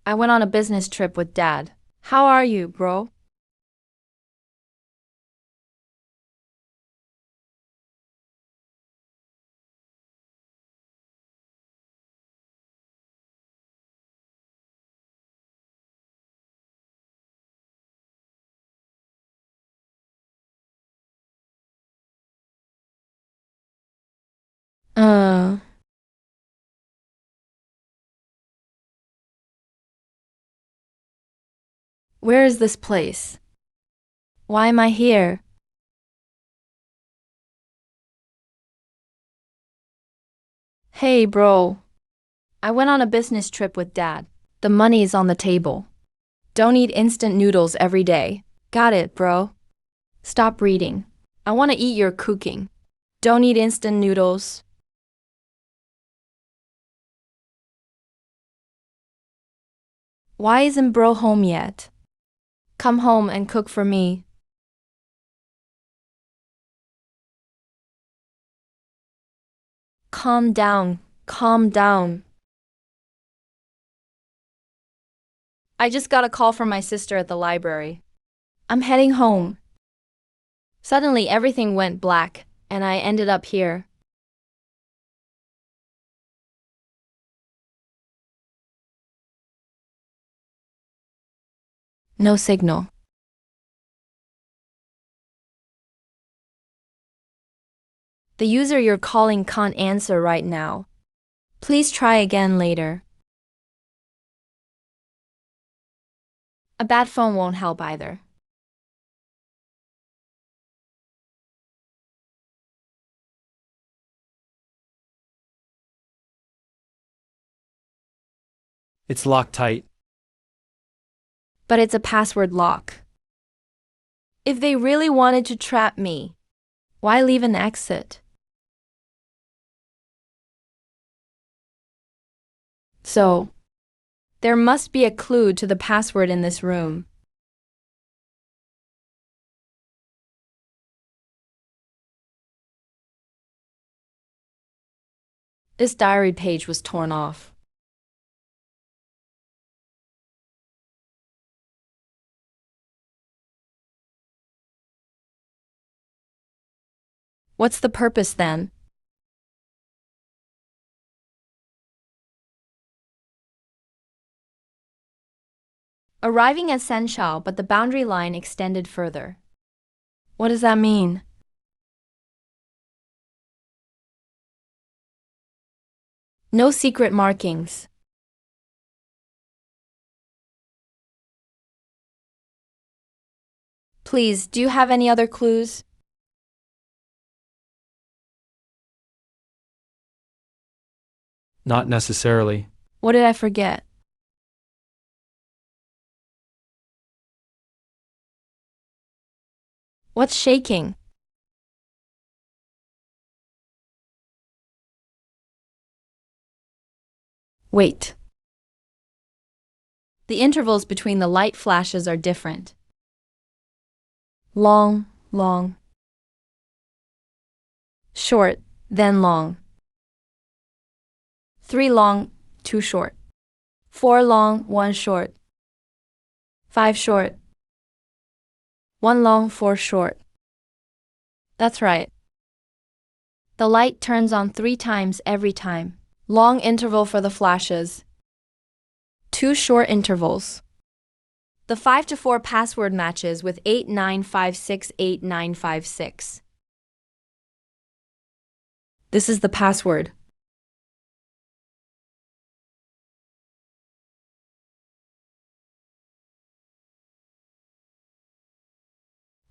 I went on a business trip with Dad. How are you, bro? Uh, where is this place? Why am I here? Hey, bro. I went on a business trip with Dad. The money is on the table. Don't eat instant noodles every day. Got it, bro. Stop reading. I want to eat your cooking. Don't eat instant noodles. Why isn't bro home yet? Come home and cook for me. Calm down. Calm down. I just got a call from my sister at the library. I'm heading home. Suddenly everything went black, and I ended up here. No signal. The user you're calling can't answer right now. Please try again later. A bad phone won't help either. It's locked tight. But it's a password lock. If they really wanted to trap me, why leave an exit? So, there must be a clue to the password in this room. This diary page was torn off. What's the purpose then? Arriving at Senshao, but the boundary line extended further. What does that mean? No secret markings. Please, do you have any other clues? Not necessarily. What did I forget? What's shaking? Wait. The intervals between the light flashes are different. Long, long. Short, then long. 3 long, 2 short. 4 long, 1 short. 5 short. 1 long, 4 short. That's right. The light turns on 3 times every time. Long interval for the flashes. 2 short intervals. The 5 to 4 password matches with 89568956. This is the password.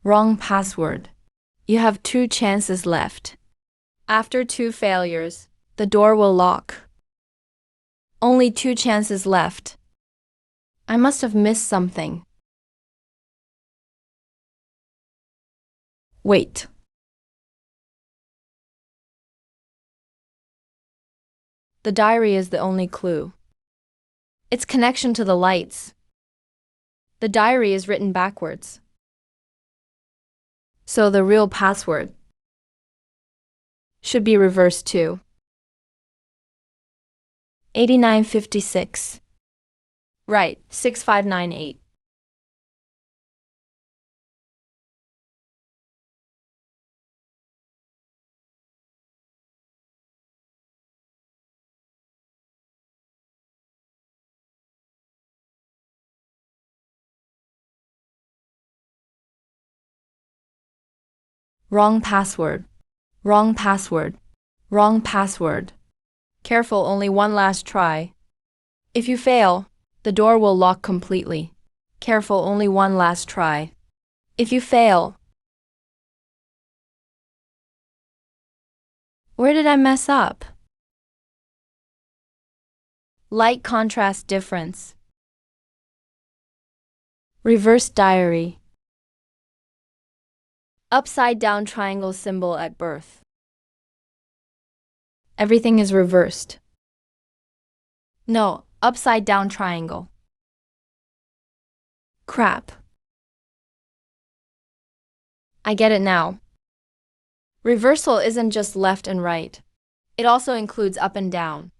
Wrong password. You have 2 chances left. After 2 failures, the door will lock. Only 2 chances left. I must have missed something. Wait. The diary is the only clue. Its connection to the lights. The diary is written backwards. So the real password should be reversed too. 8956. Right, 6598. Wrong password. Wrong password. Wrong password. Careful, only one last try. If you fail, the door will lock completely. Careful, only one last try. If you fail, where did I mess up? Light contrast difference. Reverse diary. Upside down triangle symbol at birth. Everything is reversed. No, upside down triangle. Crap. I get it now. Reversal isn't just left and right. It also includes up and down.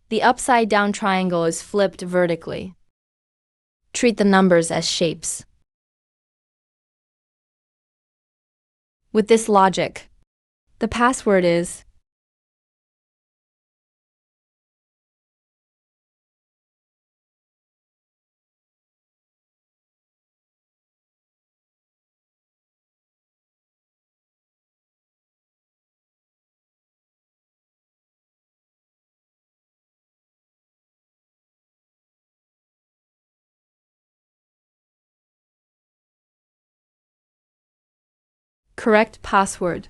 The upside down triangle is flipped vertically. Treat the numbers as shapes. With this logic, the password is correct password.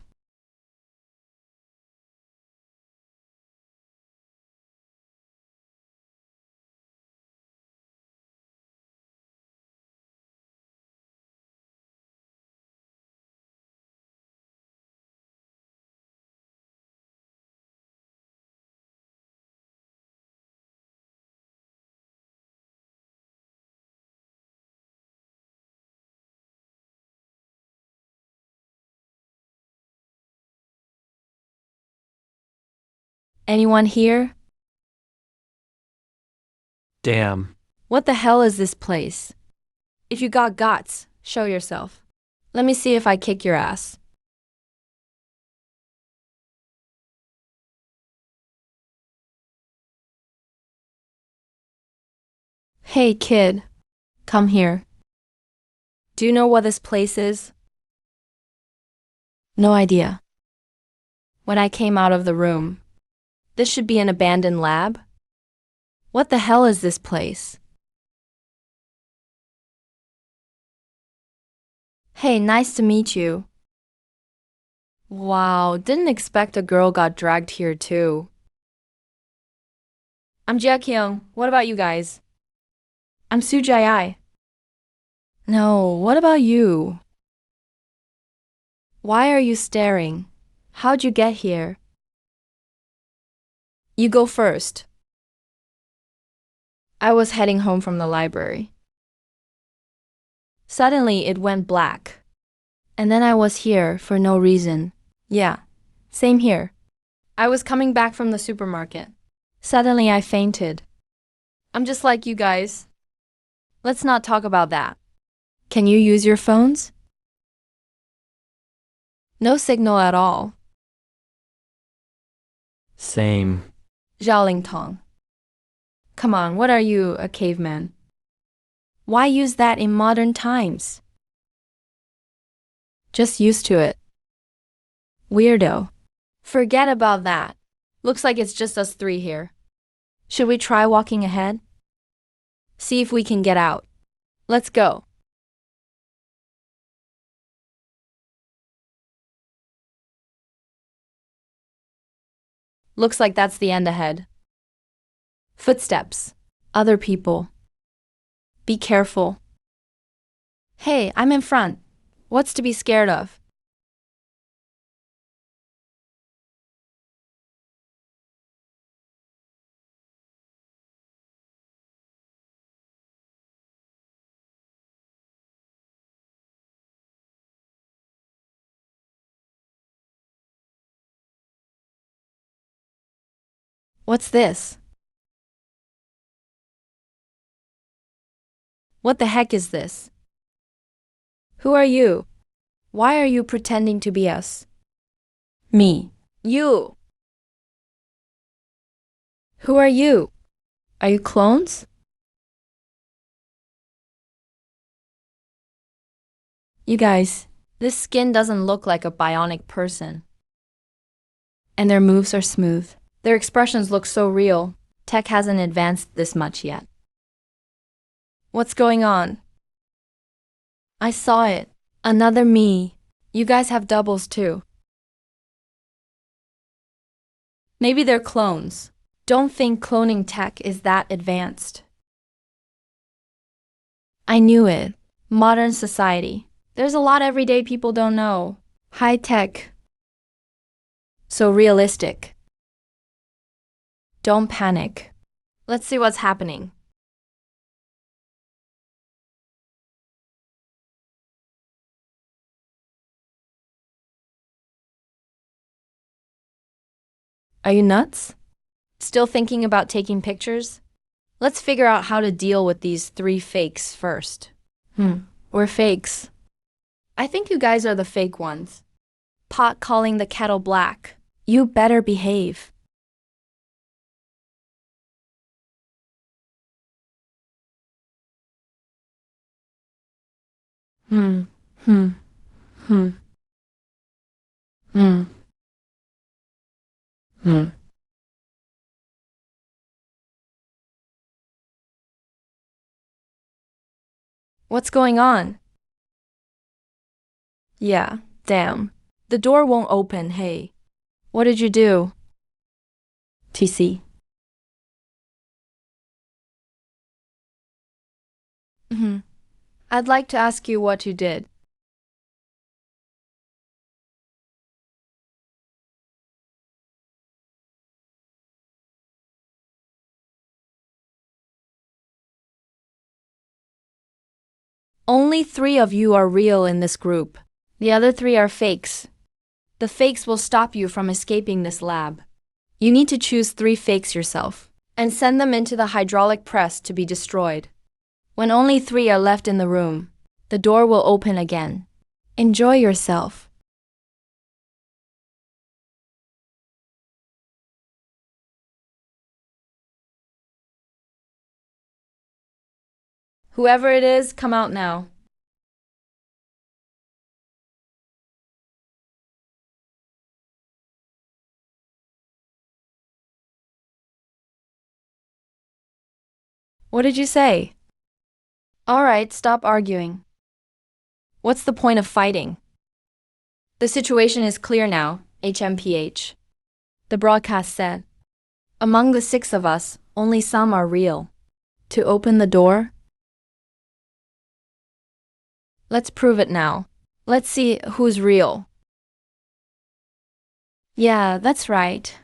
Anyone here? Damn. What the hell is this place? If you got guts, show yourself. Let me see if I kick your ass. Hey kid, come here. Do you know what this place is? No idea. When I came out of the room, this should be an abandoned lab? What the hell is this place? Hey, nice to meet you. Wow, didn't expect a girl got dragged here too. I'm Jia Kyung. What about you guys? I'm Su Jai. No, what about you? Why are you staring? How'd you get here? You go first. I was heading home from the library. Suddenly it went black. And then I was here for no reason. Yeah, same here. I was coming back from the supermarket. Suddenly I fainted. I'm just like you guys. Let's not talk about that. Can you use your phones? No signal at all. Same. Xiaoling Tong. Come on, what are you, a caveman? Why use that in modern times? Just used to it. Weirdo. Forget about that. Looks like it's just us three here. Should we try walking ahead? See if we can get out. Let's go. Looks like that's the end ahead. Footsteps. Other people. Be careful. Hey, I'm in front. What's to be scared of? What's this? What the heck is this? Who are you? Why are you pretending to be us? Me. You! Who are you? Are you clones? You guys, this skin doesn't look like a bionic person. And their moves are smooth. Their expressions look so real. Tech hasn't advanced this much yet. What's going on? I saw it. Another me. You guys have doubles too. Maybe they're clones. Don't think cloning tech is that advanced. I knew it. Modern society. There's a lot everyday people don't know. High tech. So realistic. Don't panic. Let's see what's happening. Are you nuts? Still thinking about taking pictures? Let's figure out how to deal with these 3 fakes first. We're fakes. I think you guys are the fake ones. Pot calling the kettle black. You better behave. Hmm. Hmm. Hmm. Hmm. Hmm. What's going on? Yeah, damn. The door won't open, hey. What did you do? TC. I'd like to ask you what you did. Only 3 of you are real in this group. The other 3 are fakes. The fakes will stop you from escaping this lab. You need to choose 3 fakes yourself and send them into the hydraulic press to be destroyed. When only 3 are left in the room, the door will open again. Enjoy yourself. Whoever it is, come out now. What did you say? All right, stop arguing. What's the point of fighting? The situation is clear now, HMPH. The broadcast said, among the 6 of us, only some are real. To open the door? Let's prove it now. Let's see who's real. Yeah, that's right.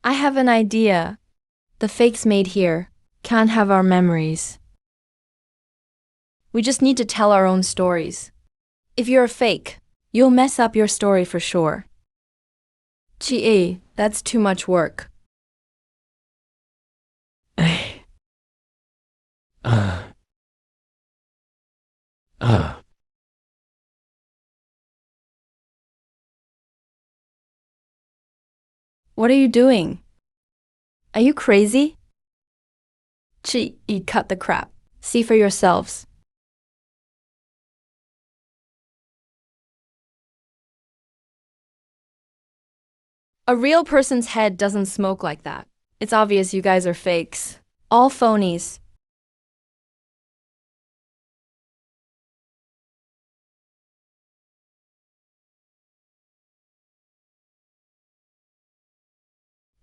I have an idea. The fakes made here can't have our memories. We just need to tell our own stories. If you're a fake, you'll mess up your story for sure. Gee, that's too much work. What are you doing? Are you crazy? Gee, cut the crap. See for yourselves. A real person's head doesn't smoke like that. It's obvious you guys are fakes. All phonies.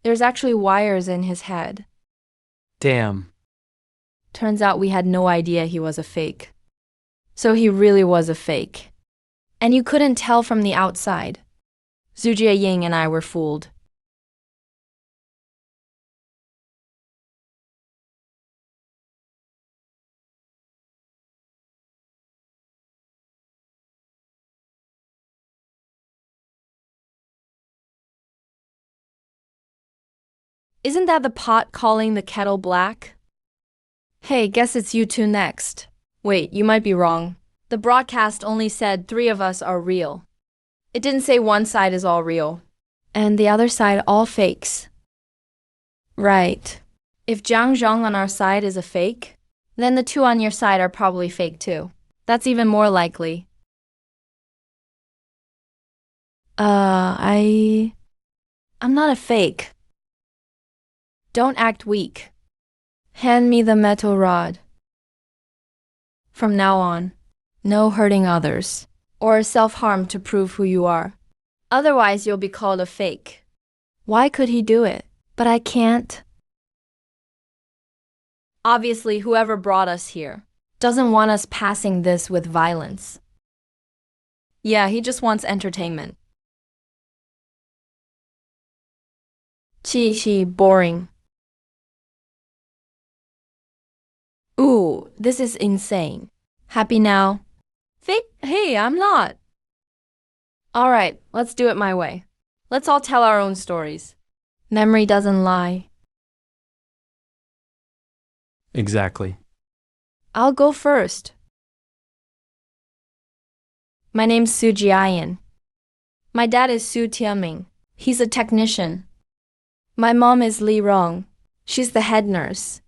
There's actually wires in his head. Damn. Turns out we had no idea he was a fake. So he really was a fake. And you couldn't tell from the outside. Zhu Jiaying and I were fooled. Isn't that the pot calling the kettle black? Hey, guess it's you two next. Wait, you might be wrong. The broadcast only said 3 of us are real. It didn't say one side is all real. And the other side all fakes. Right. If Zhang Zhang on our side is a fake, then the 2 on your side are probably fake too. That's even more likely. I'm not a fake. Don't act weak. Hand me the metal rod. From now on, no hurting others, or self-harm to prove who you are. Otherwise, you'll be called a fake. Why could he do it? But I can't. Obviously, whoever brought us here doesn't want us passing this with violence. Yeah, he just wants entertainment. Chi, boring. Ooh, this is insane. Happy now? Fake? Hey, I'm not. Alright, let's do it my way. Let's all tell our own stories. Memory doesn't lie. Exactly. I'll go first. My name's Su Jiayan. My dad is Su Tianming. He's a technician. My mom is Li Rong. She's the head nurse.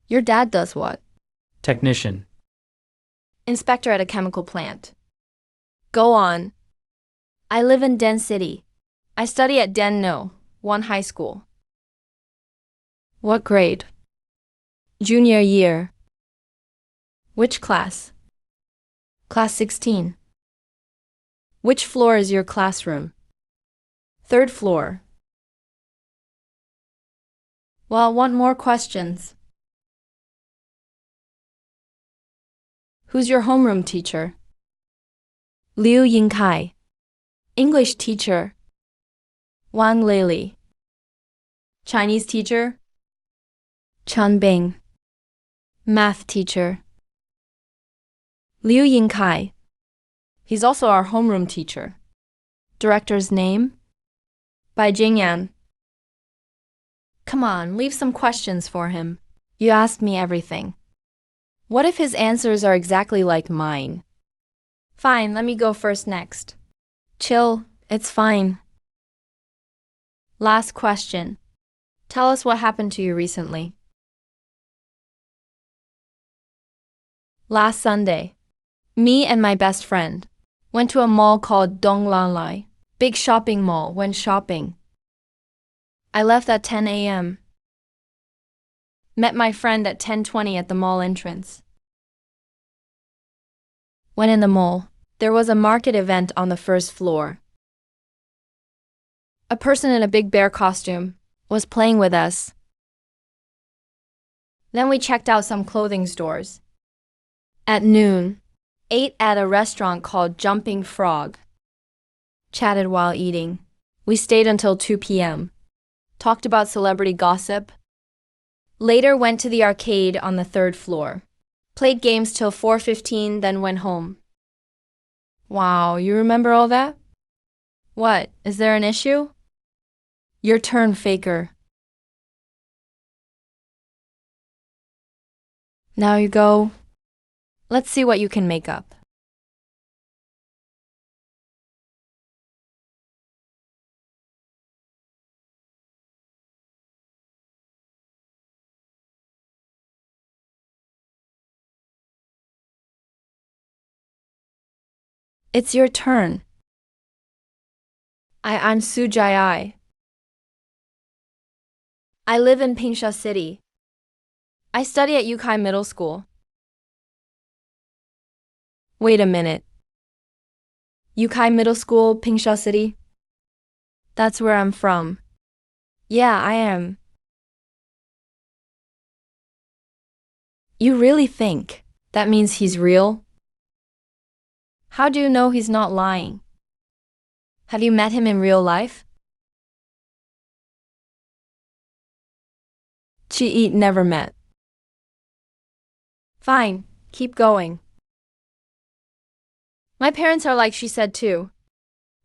Your dad does what? Technician. Inspector at a chemical plant. Go on. I live in Den City. I study at Den No, one high school. What grade? Junior year. Which class? Class 16. Which floor is your classroom? 3rd floor. Well, want more questions? Who's your homeroom teacher? Liu Yingkai. English teacher. Wang Lili. Chinese teacher? Chen Bing. Math teacher. Liu Yingkai. He's also our homeroom teacher. Director's name? Bai Jingyan. Come on, leave some questions for him. You asked me everything. What if his answers are exactly like mine? Fine, let me go first next. Chill, it's fine. Last question. Tell us what happened to you recently. Last Sunday, me and my best friend went to a mall called Donglanlai, big shopping mall, went shopping. I left at 10 a.m. Met my friend at 10:20 at the mall entrance. When in the mall, there was a market event on the 1st floor. A person in a big bear costume was playing with us. Then we checked out some clothing stores. At noon, ate at a restaurant called Jumping Frog. Chatted while eating. We stayed until 2 p.m. Talked about celebrity gossip. Later went to the arcade on the 3rd floor. Played games till 4:15, then went home. Wow, you remember all that? What, is there an issue? Your turn, faker. Now you go. Let's see what you can make up. It's your turn. I'm Su Jiai. I live in Pingsha City. I study at Yukai Middle School. Wait a minute. Yukai Middle School, Pingsha City? That's where I'm from. Yeah, I am. You really think that means he's real? How do you know he's not lying? Have you met him in real life? Chi never met. Fine, keep going. My parents are like she said too.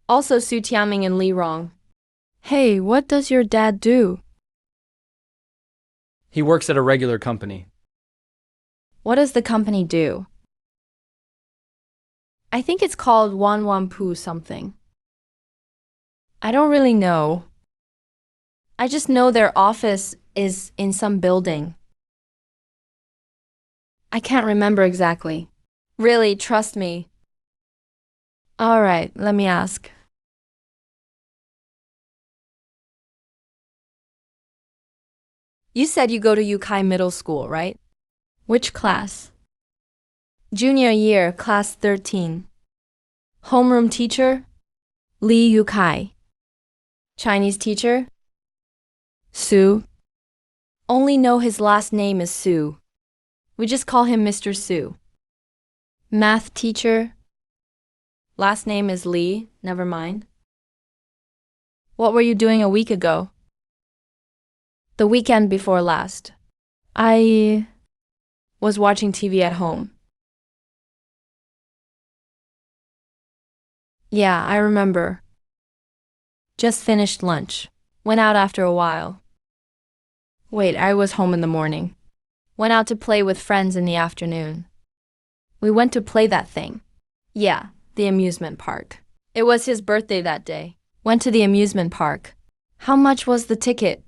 Also Su Tianming and Li Rong. Hey, what does your dad do? He works at a regular company. What does the company do? I think it's called Wanwanpu something. I don't really know. I just know their office is in some building. I can't remember exactly. Really, trust me. All right, let me ask. You said you go to Yukai Middle School, right? Which class? Junior year, class 13. Homeroom teacher? Lee Yukai. Chinese teacher? Su. Only know his last name is Su. We just call him Mr. Su. Math teacher? Last name is Lee, never mind. What were you doing a week ago? The weekend before last. I was watching TV at home. Yeah, I remember. Just finished lunch. Went out after a while. Wait, I was home in the morning. Went out to play with friends in the afternoon. We went to play that thing. Yeah, the amusement park. It was his birthday that day. Went to the amusement park. How much was the ticket?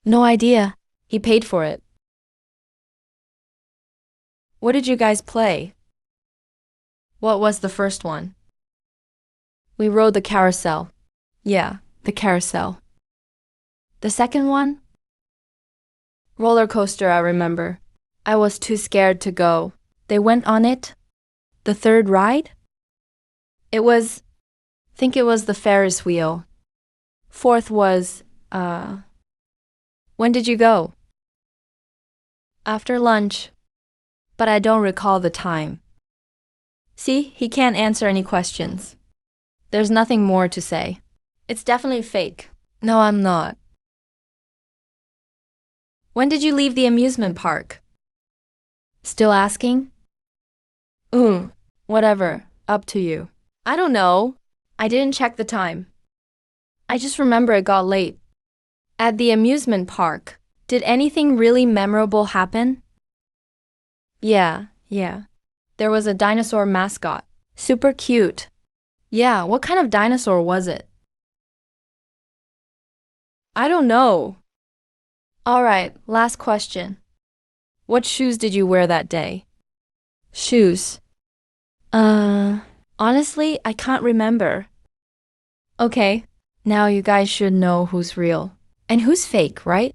No idea. He paid for it. What did you guys play? What was the first one? We rode the carousel. Yeah, the carousel. The second one? Roller coaster, I remember. I was too scared to go. They went on it? The third ride? Think it was the Ferris wheel. Fourth was, when did you go? After lunch. But I don't recall the time. See, he can't answer any questions. There's nothing more to say. It's definitely fake. No, I'm not. When did you leave the amusement park? Still asking? Whatever. Up to you. I don't know. I didn't check the time. I just remember it got late. At the amusement park, did anything really memorable happen? Yeah. There was a dinosaur mascot. Super cute. Yeah, what kind of dinosaur was it? I don't know. All right, last question. What shoes did you wear that day? Shoes. Honestly, I can't remember. Okay, now you guys should know who's real. And who's fake, right?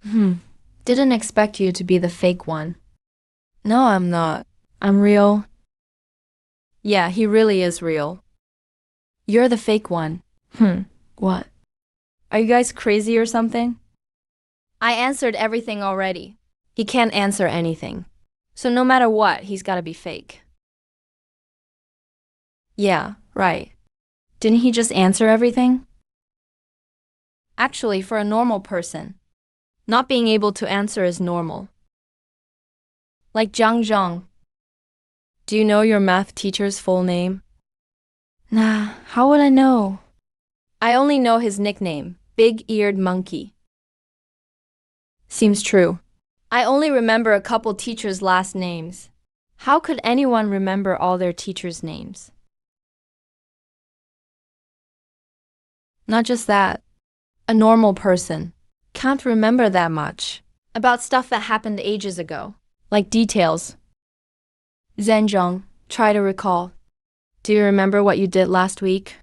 Didn't expect you to be the fake one. No, I'm not. I'm real. Yeah, he really is real. You're the fake one. What? Are you guys crazy or something? I answered everything already. He can't answer anything. So no matter what, he's gotta be fake. Yeah, right. Didn't he just answer everything? Actually, for a normal person, not being able to answer is normal. Like Zhang Zhang. Do you know your math teacher's full name? Nah, how would I know? I only know his nickname, Big-Eared Monkey. Seems true. I only remember a couple teachers' last names. How could anyone remember all their teachers' names? Not just that. A normal person can't remember that much about stuff that happened ages ago, like details. Zhenjiang, try to recall. Do you remember what you did last week?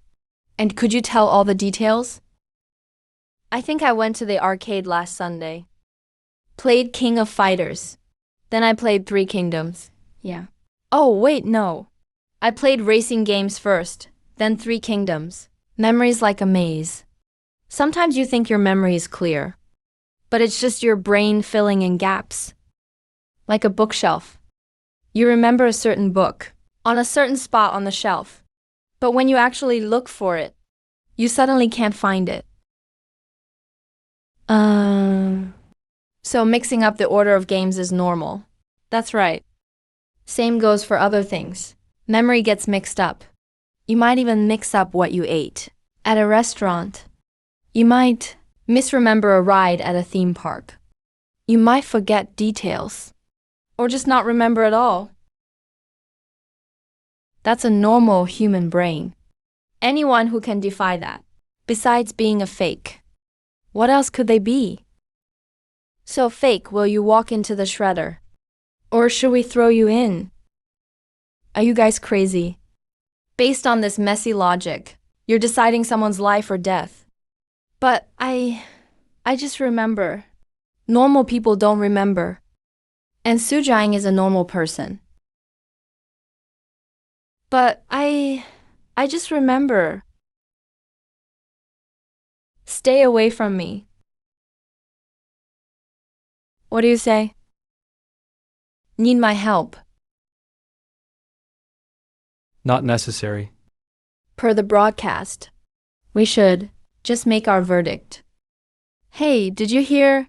And could you tell all the details? I think I went to the arcade last Sunday. Played King of Fighters. Then I played Three Kingdoms. Yeah. Oh, wait, no. I played racing games first, then Three Kingdoms. Memory's like a maze. Sometimes you think your memory is clear, but it's just your brain filling in gaps. Like a bookshelf. You remember a certain book, on a certain spot on the shelf, but when you actually look for it, you suddenly can't find it. So mixing up the order of games is normal. That's right. Same goes for other things. Memory gets mixed up. You might even mix up what you ate. At a restaurant, you might misremember a ride at a theme park. You might forget details. Or just not remember at all. That's a normal human brain. Anyone who can defy that. Besides being a fake. What else could they be? So fake, will you walk into the shredder? Or should we throw you in? Are you guys crazy? Based on this messy logic, you're deciding someone's life or death. But I just remember. Normal people don't remember. And Sujiang is a normal person. But I just remember. Stay away from me. What do you say? Need my help. Not necessary. Per the broadcast, we should just make our verdict. Hey, did you hear?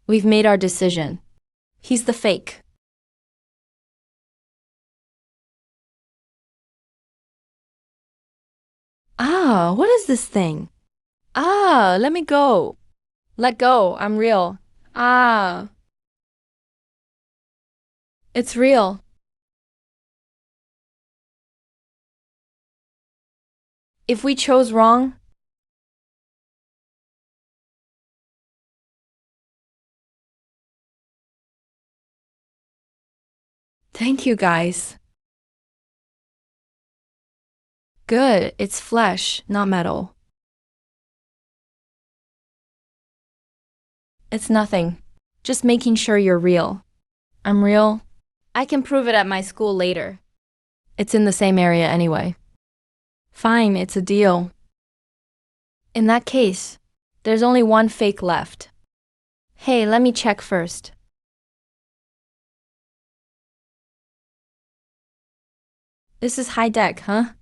We've made our decision. He's the fake. What is this thing? Let me go. Let go, I'm real. It's real. If we chose wrong, thank you guys. Good, it's flesh, not metal. It's nothing. Just making sure you're real. I'm real. I can prove it at my school later. It's in the same area anyway. Fine, it's a deal. In that case, there's only one fake left. Hey, let me check first. This is high tech, huh?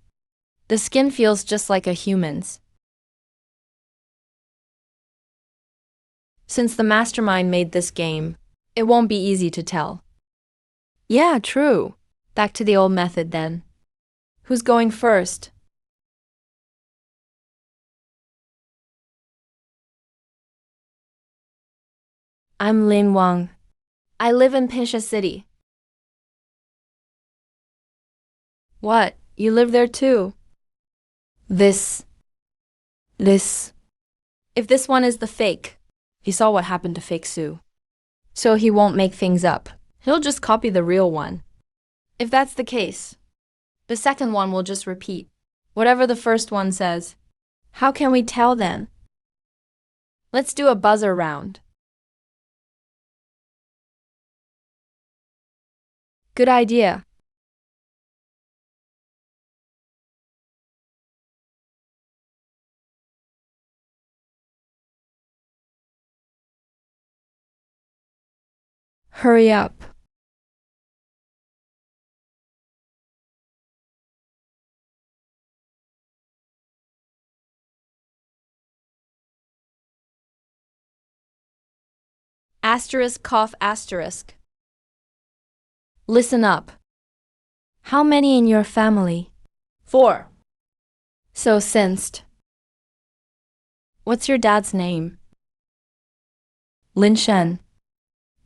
The skin feels just like a human's. Since the mastermind made this game, it won't be easy to tell. Yeah, true. Back to the old method then. Who's going first? I'm Lin Wang. I live in Pinsha City. What? You live there too? This. If this one is the fake, he saw what happened to fake Sue. So he won't make things up. He'll just copy the real one. If that's the case, the second one will just repeat whatever the first one says. How can we tell then? Let's do a buzzer round. Good idea. Hurry up. Asterisk cough asterisk. Listen up. How many in your family? 4. So sensed. What's your dad's name? Lin Shen.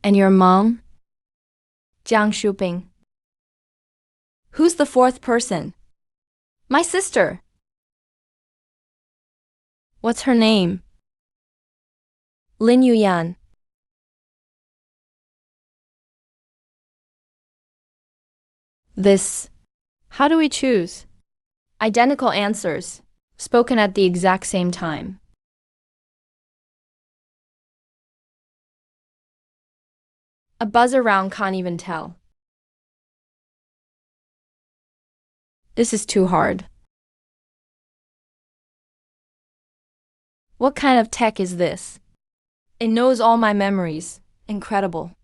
And your mom? Jiang Shuping. Who's the fourth person? My sister. What's her name? Lin Yuyan. This. How do we choose? Identical answers, spoken at the exact same time. A buzzer round can't even tell. This is too hard. What kind of tech is this? It knows all my memories. Incredible.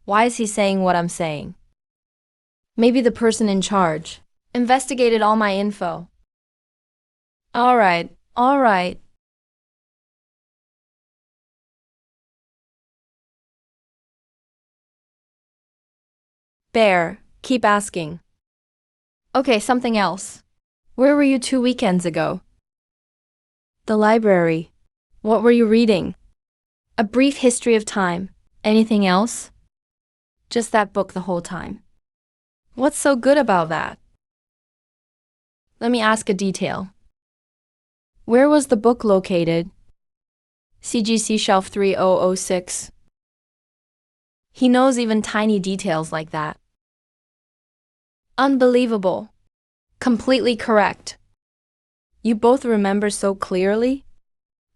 Why is he saying what I'm saying? Maybe the person in charge investigated all my info. All right. Bear, keep asking. Okay, something else. Where were you 2 weekends ago? The library. What were you reading? A Brief History of Time. Anything else? Just that book the whole time. What's so good about that? Let me ask a detail. Where was the book located? CGC shelf 3006. He knows even tiny details like that. Unbelievable. Completely correct. You both remember so clearly?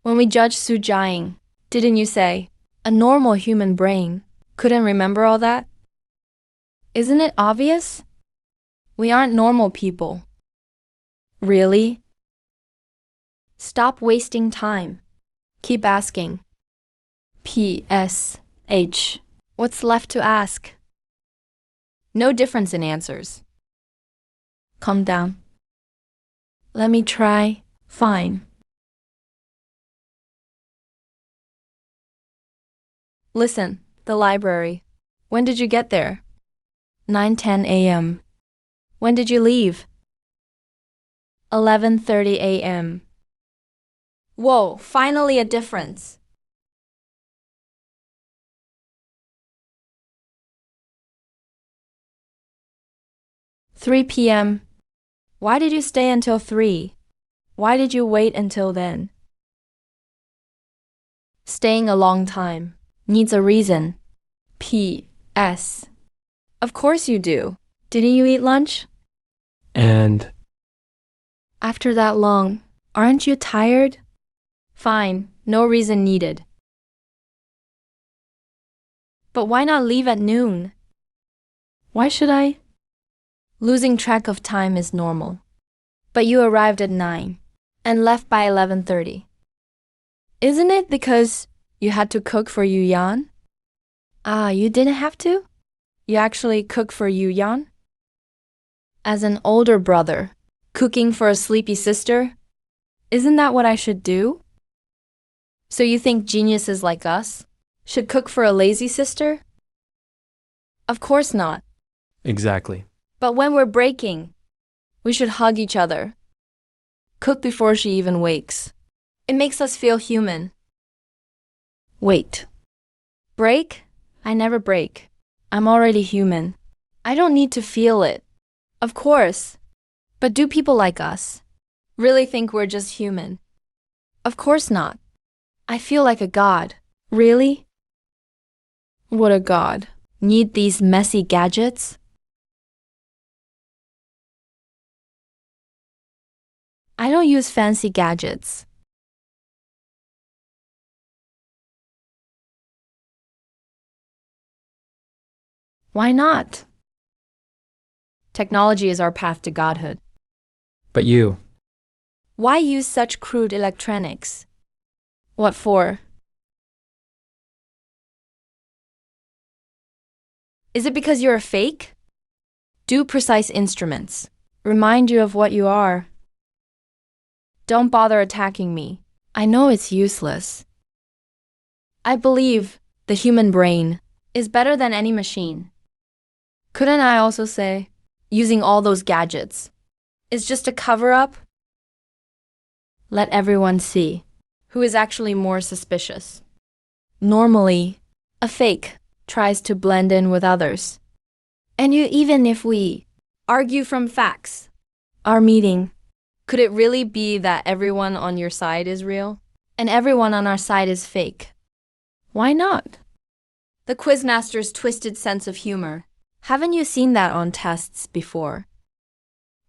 When we judged Su Jiaying, didn't you say, a normal human brain couldn't remember all that? Isn't it obvious? We aren't normal people. Really? Stop wasting time. Keep asking. P.S.H. What's left to ask? No difference in answers. Calm down. Let me try. Fine. Listen, the library. When did you get there? 9:10 a.m. When did you leave? 11:30 a.m. Whoa, finally a difference. "3 p.m. Why did you stay until 3? Why did you wait until then? Staying a long time needs a reason. P.S. Of course you do. Didn't you eat lunch? And After that long, aren't you tired? Fine, no reason needed. But why not leave at noon? Why should I? Losing track of time is normal. But you arrived at 9 and left by 11:30. Isn't it because you had to cook for Yu Yan? Ah, you didn't have to? You actually cook for Yu Yan? As an older brother, cooking for a sleepy sister? Isn't that what I should do? So you think geniuses like us should cook for a lazy sister? Of course not. exactly. But when we're breaking, we should hug each other. Cook before she even wakes. It makes us feel human. Wait. Break? I never break. I'm already human. I don't need to feel it. Of course. But do people like us really think we're just human? Of course not. I feel like a god. Really? What a god. Need these messy gadgets? I don't use fancy gadgets. Why not? Technology is our path to godhood. But you, Why use such crude electronics? What for? Is it because you're a fake? Do precise instruments. Remind you of what you are. Don't bother attacking me. I know it's useless. I believe the human brain is better than any machine. Couldn't I also say, using all those gadgets is just a cover-up? Let everyone see who is actually more suspicious. Normally, a fake tries to blend in with others. And even if we argue from facts, our meeting, could it really be that everyone on your side is real and everyone on our side is fake? Why not? The quizmaster's twisted sense of humor. Haven't you seen that on tests before?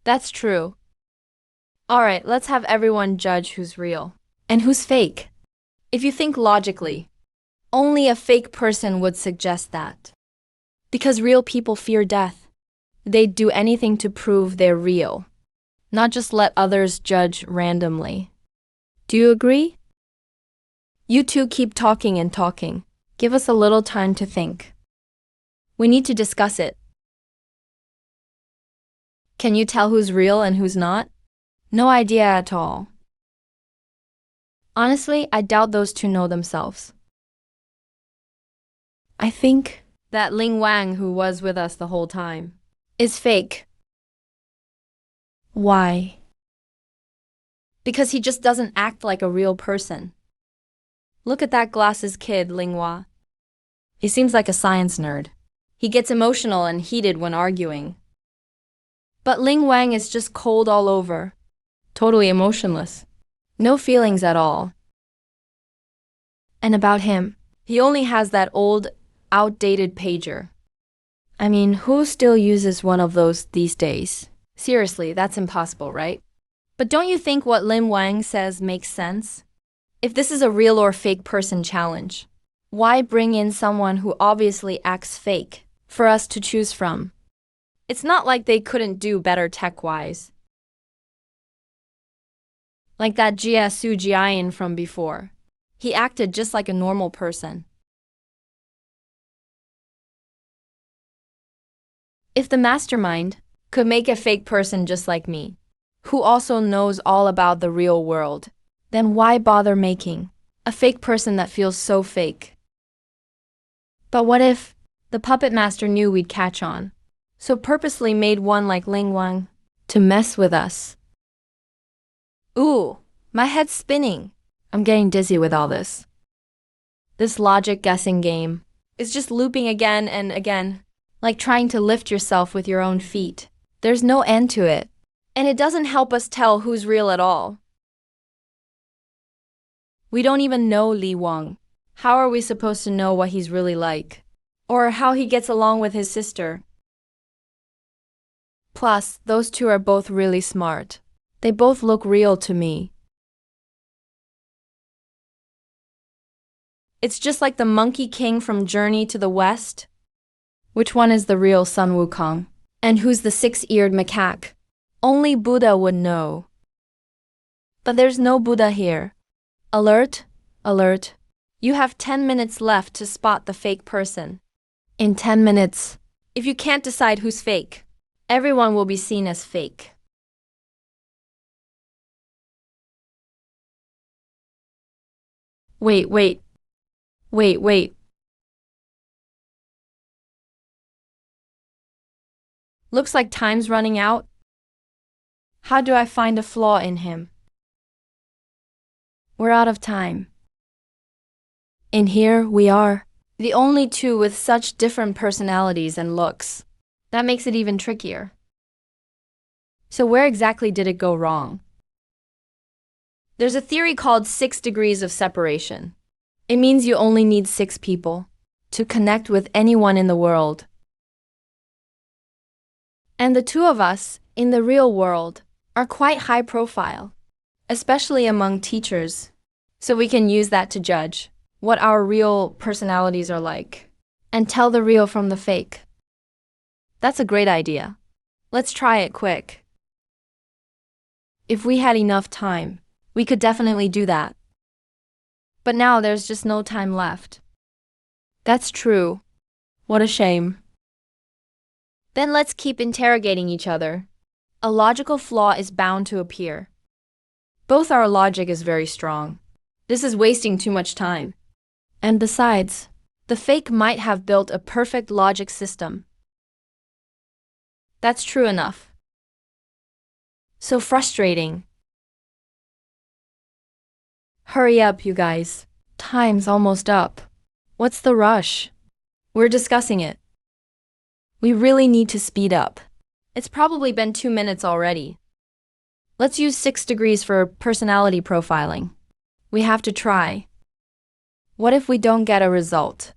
That's true. All right, let's have everyone judge who's real and who's fake. If you think logically, only a fake person would suggest that. Because real people fear death. They'd do anything to prove they're real, not just let others judge randomly. Do you agree? You two keep talking and talking. Give us a little time to think. We need to discuss it. Can you tell who's real and who's not? No idea at all. Honestly, I doubt those two know themselves. I think that Ling Wang, who was with us the whole time, is fake. Why? Because he just doesn't act like a real person. Look at that glasses kid, Linghua. He seems like a science nerd. He gets emotional and heated when arguing. But Ling Wang is just cold all over. Totally emotionless. No feelings at all. And about him, he only has that old, outdated pager. I mean, who still uses one of those these days? Seriously, that's impossible, right? But don't you think what Lim Wang says makes sense? If this is a real or fake person challenge, why bring in someone who obviously acts fake for us to choose from? It's not like they couldn't do better tech-wise. Like that Jia Su Jiayin from before. He acted just like a normal person. If the mastermind could make a fake person just like me, who also knows all about the real world, then why bother making a fake person that feels so fake? But what if the puppet master knew we'd catch on, so purposely made one like Ling Wang to mess with us? Ooh, my head's spinning. I'm getting dizzy with all this. This logic guessing game is just looping again and again, like trying to lift yourself with your own feet. There's no end to it, and it doesn't help us tell who's real at all. We don't even know Li Wang. How are we supposed to know what he's really like? Or how he gets along with his sister? Plus, those two are both really smart. They both look real to me. It's just like the Monkey King from Journey to the West. Which one is the real Sun Wukong? And who's the six-eared macaque? Only Buddha would know. But there's no Buddha here. Alert, alert. You have 10 minutes left to spot the fake person. In 10 minutes, if you can't decide who's fake, everyone will be seen as fake. Wait. Looks like time's running out. How do I find a flaw in him? We're out of time. In here, we are the only two with such different personalities and looks. That makes it even trickier. So where exactly did it go wrong? There's a theory called 6 degrees of separation. It means you only need 6 people to connect with anyone in the world. And the two of us, in the real world, are quite high profile, especially among teachers, so we can use that to judge what our real personalities are like, and tell the real from the fake. That's a great idea. Let's try it quick. If we had enough time, we could definitely do that. But now there's just no time left. That's true. What a shame. Then let's keep interrogating each other. A logical flaw is bound to appear. Both our logic is very strong. This is wasting too much time. And besides, the fake might have built a perfect logic system. That's true enough. So frustrating. Hurry up, you guys. Time's almost up. What's the rush? We're discussing it. We really need to speed up. It's probably been 2 minutes already. Let's use 6 degrees for personality profiling. We have to try. What if we don't get a result?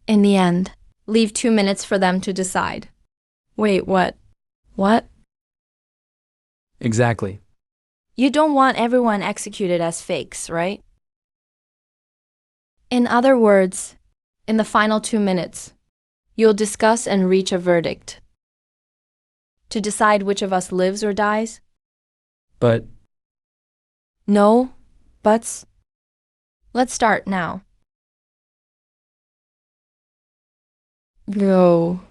In the end, leave 2 minutes for them to decide. Wait, what? What? Exactly. You don't want everyone executed as fakes, right? In other words, in the final 2 minutes, you'll discuss and reach a verdict. To decide which of us lives or dies? But No buts. Let's start now. Go.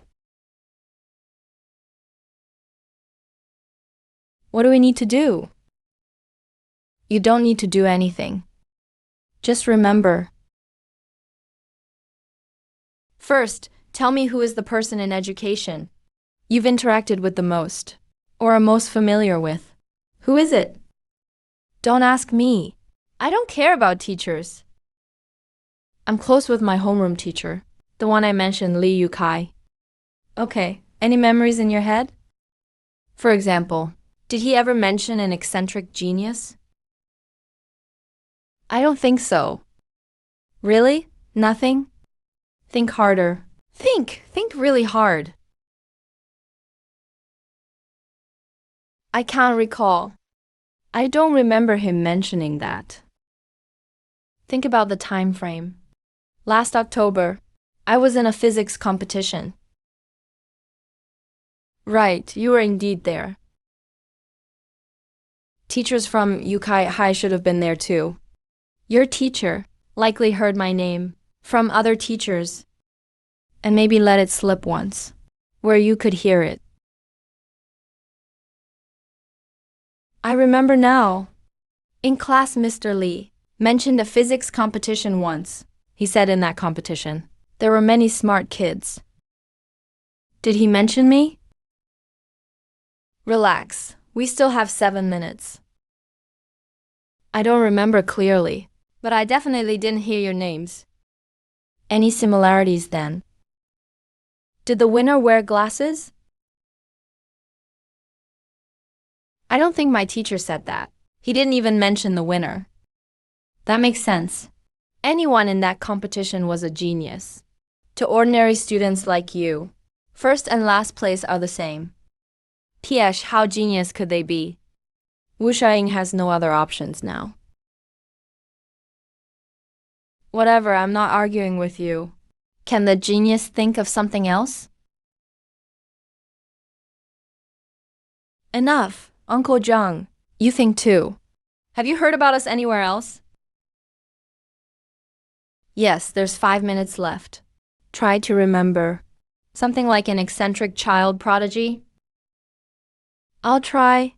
What do we need to do? You don't need to do anything. Just remember. First, tell me who is the person in education you've interacted with the most. or are most familiar with? Who is it? Don't ask me. I don't care about teachers. I'm close with my homeroom teacher, the one I mentioned, Lee Yu-kai. Okay, any memories in your head? For example, did he ever mention an eccentric genius? I don't think so. Really? Nothing? Think harder. Think really hard. I can't recall. I don't remember him mentioning that. Think about the time frame. Last October, I was in a physics competition. Right, you were indeed there. Teachers from Yukai High should have been there too. Your teacher likely heard my name from other teachers and maybe let it slip once, where you could hear it. I remember now. In class, Mr. Lee mentioned a physics competition once. He said in that competition, there were many smart kids. Did he mention me? Relax, we still have 7 minutes. I don't remember clearly, but I definitely didn't hear your names. Any similarities then? Did the winner wear glasses? I don't think my teacher said that. He didn't even mention the winner. That makes sense. Anyone in that competition was a genius. To ordinary students like you, first and last place are the same. P.S. How genius could they be? Wu Xiaoying has no other options now. Whatever, I'm not arguing with you. Can the genius think of something else? Enough, Uncle Zhang. You think too. Have you heard about us anywhere else? Yes, there's 5 minutes left. Try to remember. Something like an eccentric child prodigy? I'll try.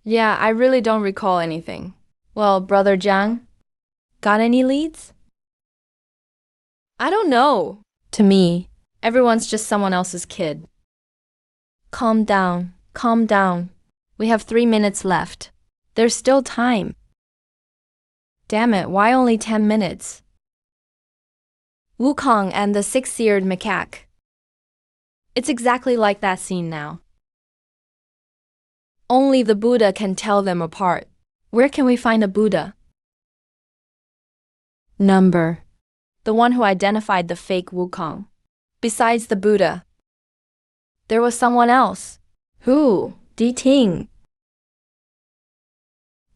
Yeah, I really don't recall anything. Well, Brother Zhang, got any leads? I don't know. To me, everyone's just someone else's kid. Calm down, calm down. We have 3 minutes left. There's still time. Damn it, why only 10 minutes? Wukong and the six-eared macaque. It's exactly like that scene now. Only the Buddha can tell them apart. Where can we find a Buddha? Number. The one who identified the fake Wukong. Besides the Buddha, there was someone else. Who? Di Ting.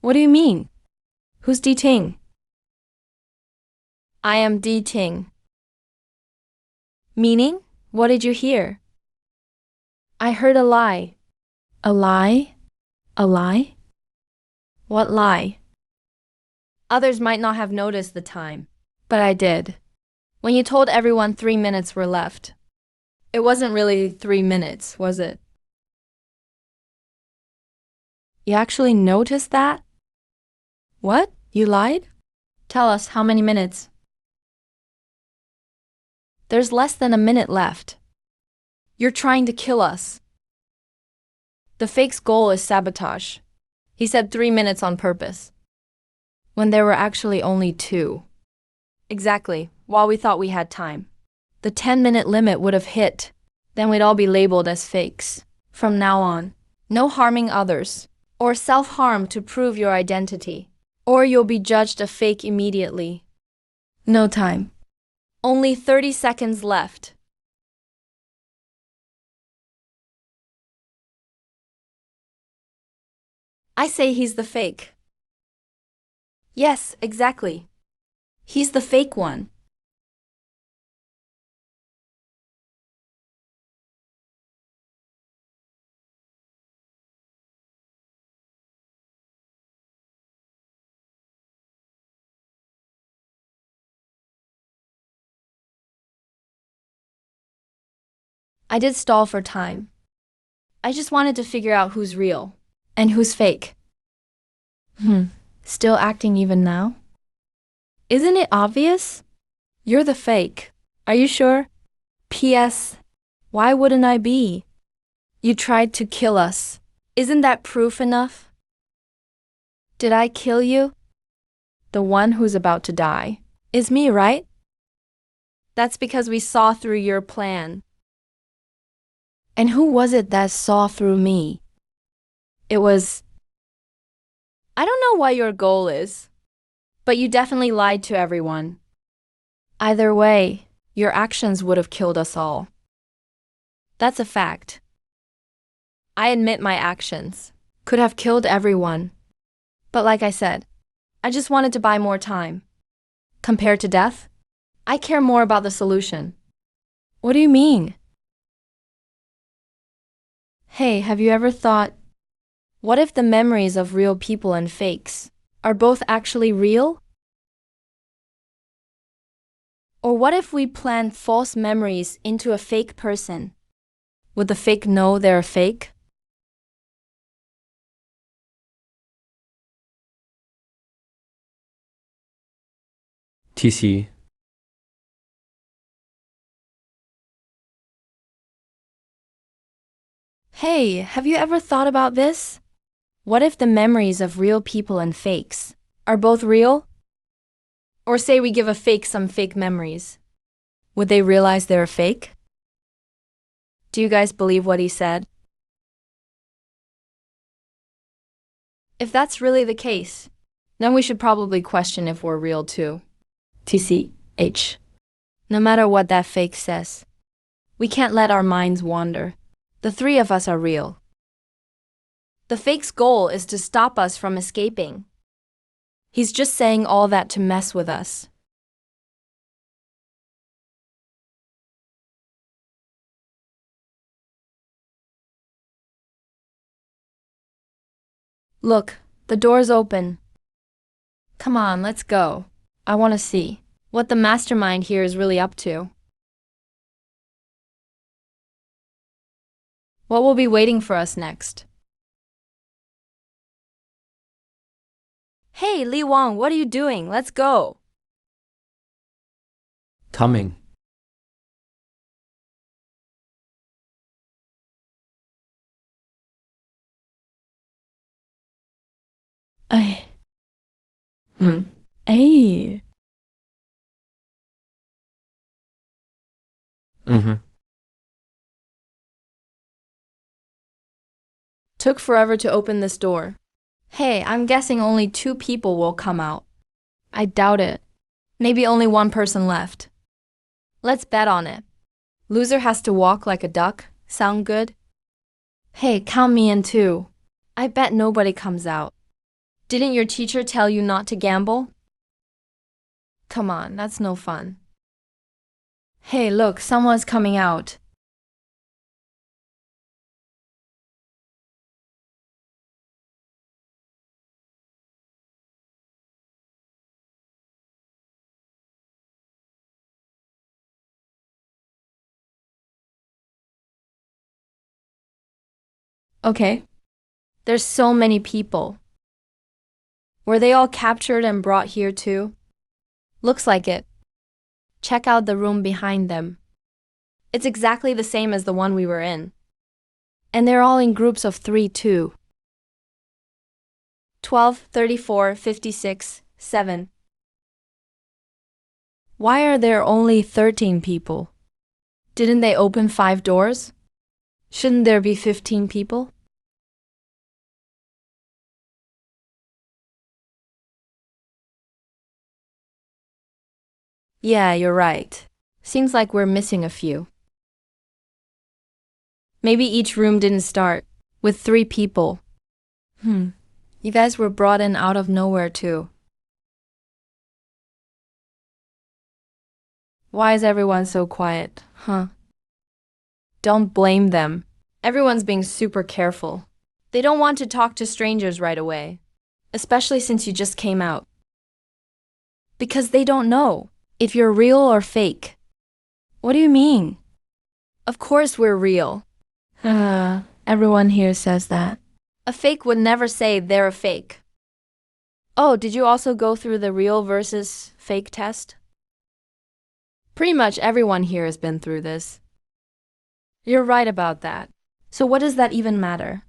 What do you mean? Who's Di Ting? I am Di Ting. Meaning? What did you hear? I heard a lie. A lie? A lie? What lie? Others might not have noticed the time, but I did. When you told everyone 3 minutes were left. It wasn't really 3 minutes, was it? You actually noticed that? What? You lied? Tell us how many minutes. There's less than a minute left. You're trying to kill us. The fake's goal is sabotage. He said 3 minutes on purpose, when there were actually only 2. Exactly, while we thought we had time. The 10-minute limit would have hit. Then we'd all be labeled as fakes. From now on, no harming others, or self-harm to prove your identity. Or you'll be judged a fake immediately. No time. Only 30 seconds left. I say he's the fake. Yes, exactly. He's the fake one. I did stall for time. I just wanted to figure out who's real and who's fake. Still acting even now? Isn't it obvious? You're the fake. Are you sure? P.S. Why wouldn't I be? You tried to kill us. Isn't that proof enough? Did I kill you? The one who's about to die is me, right? That's because we saw through your plan. And who was it that saw through me? It was... I don't know what your goal is, but you definitely lied to everyone. Either way, your actions would have killed us all. That's a fact. I admit my actions could have killed everyone. But like I said, I just wanted to buy more time. Compared to death, I care more about the solution. What do you mean? Hey, have you ever thought, what if the memories of real people and fakes are both actually real? Or what if we plant false memories into a fake person? Would the fake know they're fake? TC. Hey, have you ever thought about this? What if the memories of real people and fakes are both real? Or say we give a fake some fake memories. Would they realize they're fake? Do you guys believe what he said? If that's really the case, then we should probably question if we're real too. TCH. No matter what that fake says, we can't let our minds wander. The three of us are real. The fake's goal is to stop us from escaping. He's just saying all that to mess with us. Look, the door's open. Come on, let's go. I want to see what the mastermind here is really up to. What will be waiting for us next? Hey, Li Wang, what are you doing? Let's go. Coming. Ay. Ay. Took forever to open this door. Hey, I'm guessing only 2 people will come out. I doubt it. Maybe only 1 person left. Let's bet on it. Loser has to walk like a duck. Sound good? Hey, count me in too. I bet nobody comes out. Didn't your teacher tell you not to gamble? Come on, that's no fun. Hey, look, someone's coming out. Okay. There's so many people. Were they all captured and brought here too? Looks like it. Check out the room behind them. It's exactly the same as the one we were in. And they're all in groups of 3 too. 12, 34, 56, 7. Why are there only 13 people? Didn't they open 5 doors? Shouldn't there be 15 people? Yeah, you're right. Seems like we're missing a few. Maybe each room didn't start with 3 people. You guys were brought in out of nowhere too. Why is everyone so quiet, huh? Don't blame them. Everyone's being super careful. They don't want to talk to strangers right away, especially since you just came out. Because they don't know if you're real or fake. What do you mean? Of course we're real. Everyone here says that. A fake would never say they're a fake. Oh, did you also go through the real versus fake test? Pretty much everyone here has been through this. You're right about that. So what does that even matter?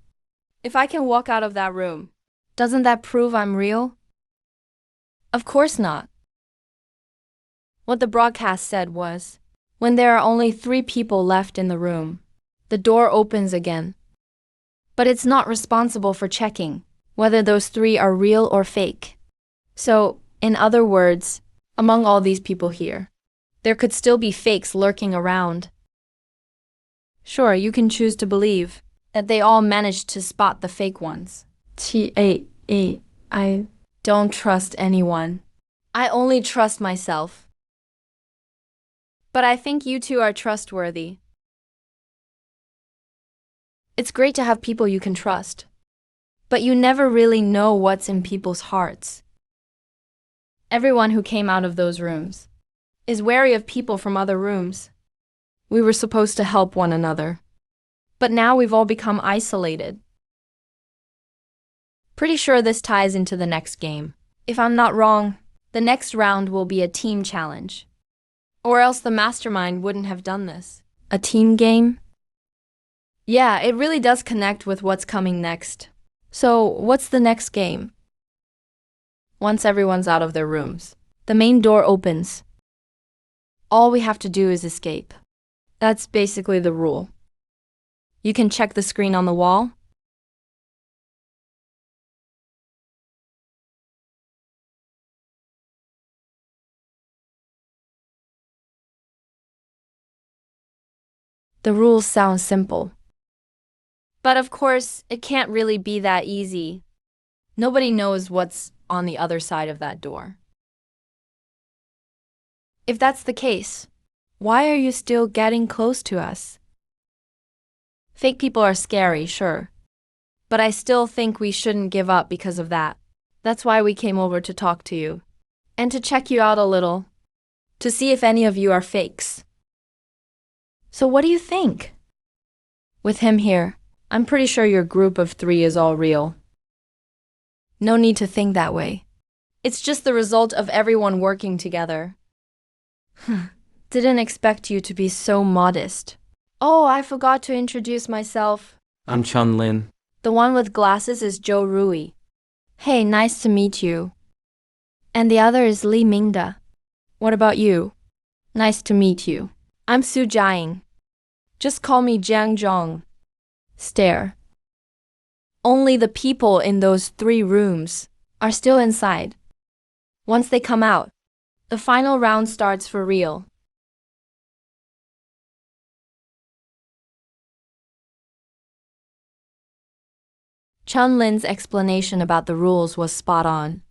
If I can walk out of that room, doesn't that prove I'm real? Of course not. What the broadcast said was, when there are only 3 people left in the room, the door opens again. But it's not responsible for checking whether those 3 are real or fake. So, in other words, among all these people here, there could still be fakes lurking around. Sure, you can choose to believe that they all managed to spot the fake ones. I don't trust anyone. I only trust myself. But I think you two are trustworthy. It's great to have people you can trust, but you never really know what's in people's hearts. Everyone who came out of those rooms is wary of people from other rooms. We were supposed to help one another, but now we've all become isolated. Pretty sure this ties into the next game. If I'm not wrong, the next round will be a team challenge. Or else the mastermind wouldn't have done this. A team game? Yeah, it really does connect with what's coming next. So, what's the next game? Once everyone's out of their rooms, the main door opens. All we have to do is escape. That's basically the rule. You can check the screen on the wall. The rules sound simple. But of course, it can't really be that easy. Nobody knows what's on the other side of that door. If that's the case, why are you still getting close to us? Fake people are scary, sure. But I still think we shouldn't give up because of that. That's why we came over to talk to you. And to check you out a little. To see if any of you are fakes. So what do you think? With him here, I'm pretty sure your group of 3 is all real. No need to think that way. It's just the result of everyone working together. Didn't expect you to be so modest. Oh, I forgot to introduce myself. I'm Chun-Lin. The one with glasses is Joe Rui. Hey, nice to meet you. And the other is Li Mingda. What about you? Nice to meet you. I'm Su Jiaying. Just call me Jiang Zhong. Stare. Only the people in those 3 rooms are still inside. Once they come out, the final round starts for real. Chun-Lin's explanation about the rules was spot on.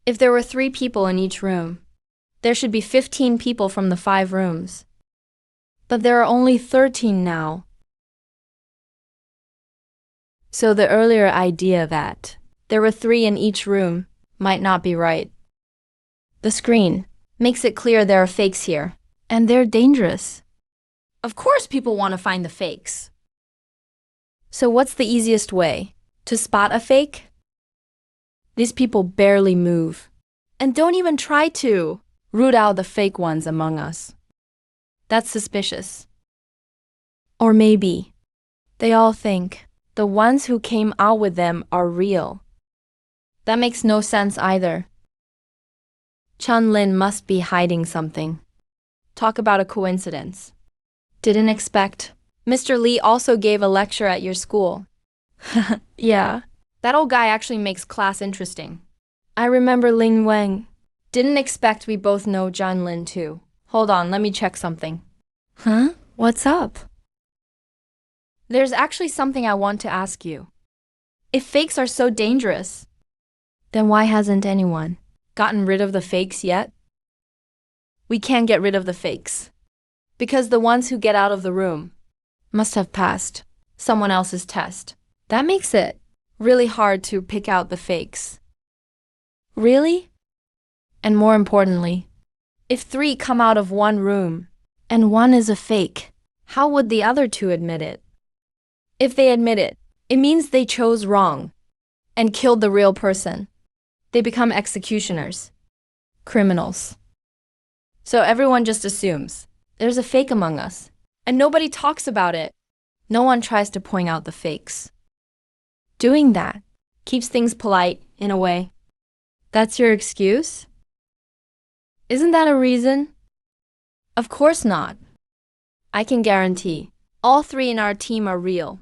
If there were 3 people in each room, there should be 15 people from the 5 rooms. But there are only 13 now. So the earlier idea that there were 3 in each room might not be right. The screen makes it clear there are fakes here, and they're dangerous. Of course people want to find the fakes. So what's the easiest way to spot a fake? These people barely move, and don't even try to root out the fake ones among us. That's suspicious. Or maybe they all think the ones who came out with them are real. That makes no sense either. Chun-Lin must be hiding something. Talk about a coincidence. Didn't expect. Mr. Lee also gave a lecture at your school. Yeah. That old guy actually makes class interesting. I remember Ling Wang. Didn't expect we both know John Lin too. Hold on, let me check something. Huh? What's up? There's actually something I want to ask you. If fakes are so dangerous, then why hasn't anyone gotten rid of the fakes yet? We can't get rid of the fakes, because the ones who get out of the room must have passed someone else's test. That makes it really hard to pick out the fakes. Really? And more importantly, if 3 come out of one room and 1 is a fake, how would the other 2 admit it? If they admit it, It means they chose wrong and killed the real person. They become executioners, criminals. So everyone just assumes there's a fake among us, and nobody talks about it. No one tries to point out the fakes. Doing that keeps things polite in a way. That's your excuse? Isn't that a reason? Of course not. I can guarantee all three in our team are real.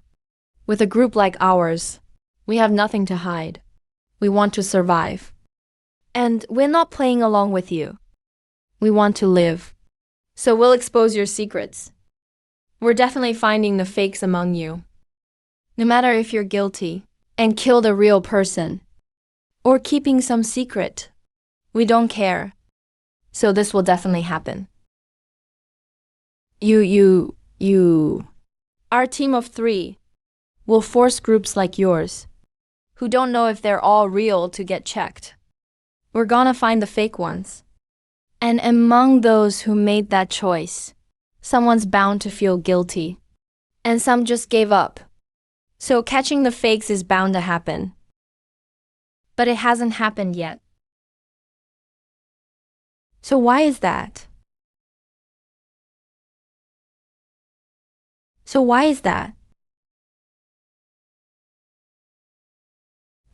With a group like ours, we have nothing to hide. We want to survive. And we're not playing along with you. We want to live. So we'll expose your secrets. We're definitely finding the fakes among you. No matter if you're guilty and killed a real person or keeping some secret, we don't care. So this will definitely happen. Our team of 3 will force groups like yours, who don't know if they're all real, to get checked. We're gonna find the fake ones. And among those who made that choice, someone's bound to feel guilty. And some just gave up. So catching the fakes is bound to happen. But it hasn't happened yet. So why is that?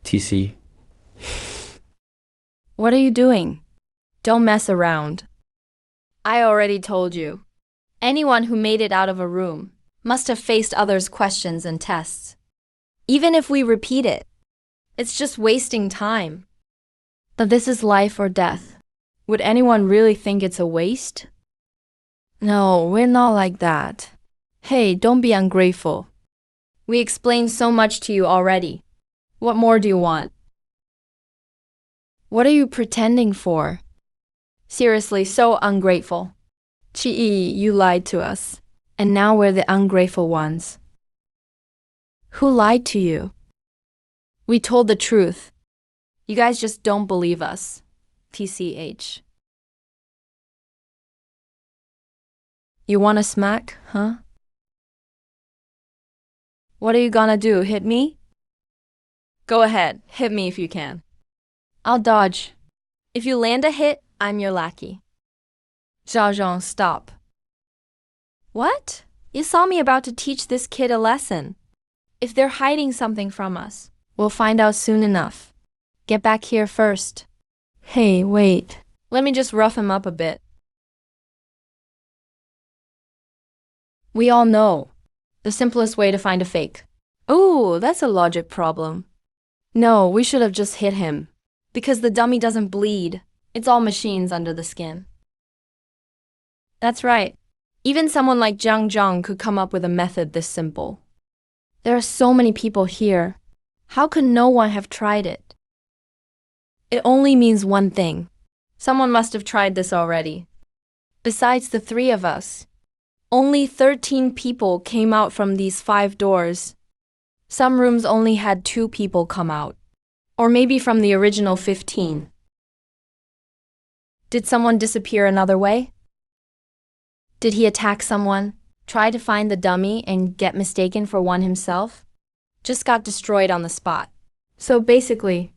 TC. What are you doing? Don't mess around. I already told you. Anyone who made it out of a room must have faced others' questions and tests. Even if we repeat it, it's just wasting time. But this is life or death. Would anyone really think it's a waste? No, we're not like that. Hey, don't be ungrateful. We explained so much to you already. What more do you want? What are you pretending for? Seriously, so ungrateful. Chi, you lied to us. And now we're the ungrateful ones. Who lied to you? We told the truth. You guys just don't believe us. TCH. You want a smack, huh? What are you gonna do, hit me? Go ahead, hit me if you can. I'll dodge. If you land a hit, I'm your lackey. Zhao, stop. What? You saw me about to teach this kid a lesson. If they're hiding something from us, we'll find out soon enough. Get back here first. Hey, wait. Let me just rough him up a bit. We all know the simplest way to find a fake. Ooh, that's a logic problem. No, we should have just hit him. Because the dummy doesn't bleed. It's all machines under the skin. That's right. Even someone like Zhang could come up with a method this simple. There are so many people here. How could no one have tried it? It only means one thing. Someone must have tried this already. Besides the 3 of us, only 13 people came out from these 5 doors. Some rooms only had 2 people come out. Or maybe from the original 15. Did someone disappear another way? Did he attack someone, try to find the dummy and get mistaken for one himself? Just got destroyed on the spot. So basically,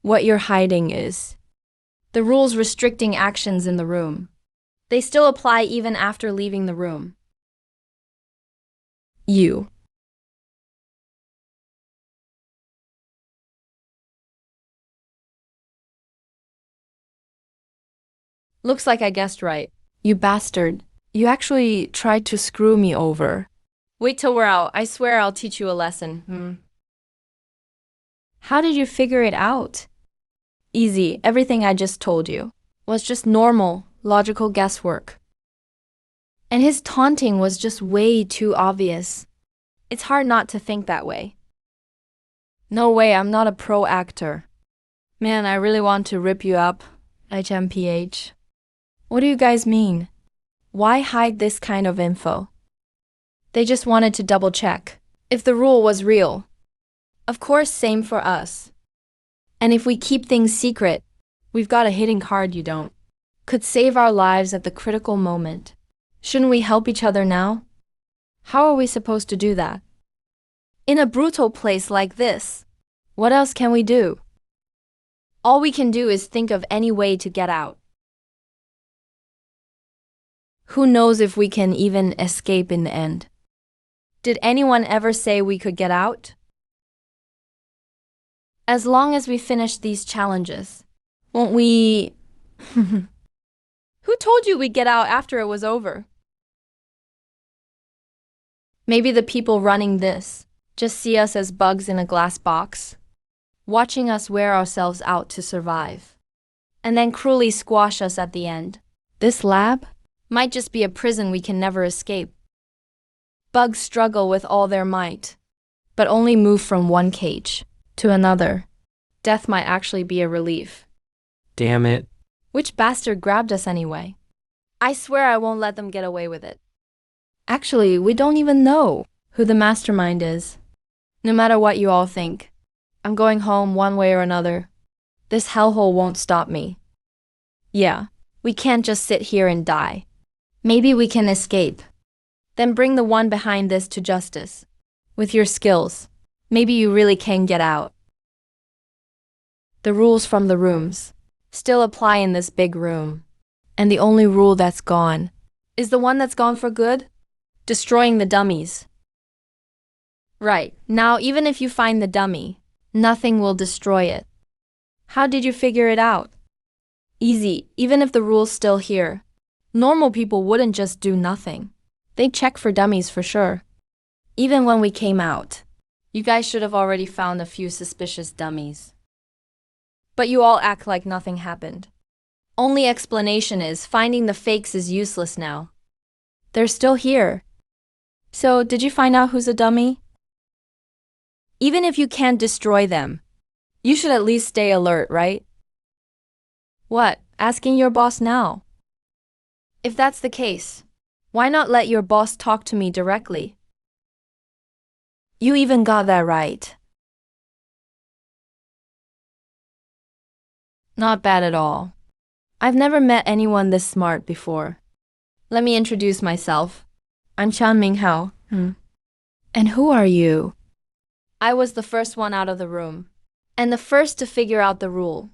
what you're hiding is the rules restricting actions in the room. They still apply even after leaving the room. You. Looks like I guessed right. You bastard. You actually tried to screw me over. Wait till we're out. I swear I'll teach you a lesson. How did you figure it out? Easy. Everything I just told you was just normal, logical guesswork. And his taunting was just way too obvious. It's hard not to think that way. No way, I'm not a pro actor. Man, I really want to rip you up, HMPH. What do you guys mean? Why hide this kind of info? They just wanted to double check if the rule was real. Of course, same for us. And if we keep things secret, we've got a hidden card you don't. Could save our lives at the critical moment. Shouldn't we help each other now? How are we supposed to do that? In a brutal place like this, what else can we do? All we can do is think of any way to get out. Who knows if we can even escape in the end? Did anyone ever say we could get out? As long as we finish these challenges, won't we… Who told you we'd get out after it was over? Maybe the people running this just see us as bugs in a glass box, watching us wear ourselves out to survive, and then cruelly squash us at the end. This lab might just be a prison we can never escape. Bugs struggle with all their might, but only move from one cage to another. Death might actually be a relief. Damn it. Which bastard grabbed us anyway? I swear I won't let them get away with it. Actually, we don't even know who the mastermind is. No matter what you all think, I'm going home one way or another. This hellhole won't stop me. Yeah, we can't just sit here and die. Maybe we can escape. Then bring the one behind this to justice. With your skills, maybe you really can get out. The rules from the rooms still apply in this big room. And the only rule that's gone is the one that's gone for good? Destroying the dummies. Right, now even if you find the dummy, nothing will destroy it. How did you figure it out? Easy, even if the rule's still here. Normal people wouldn't just do nothing. They'd check for dummies for sure. Even when we came out, you guys should have already found a few suspicious dummies. But you all act like nothing happened. Only explanation is finding the fakes is useless now. They're still here. So, did you find out who's a dummy? Even if you can't destroy them, you should at least stay alert, right? What? Asking your boss now? If that's the case, why not let your boss talk to me directly? You even got that right. Not bad at all. I've never met anyone this smart before. Let me introduce myself. I'm Chan Minghao. And who are you? I was the first one out of the room, and the first to figure out the rule.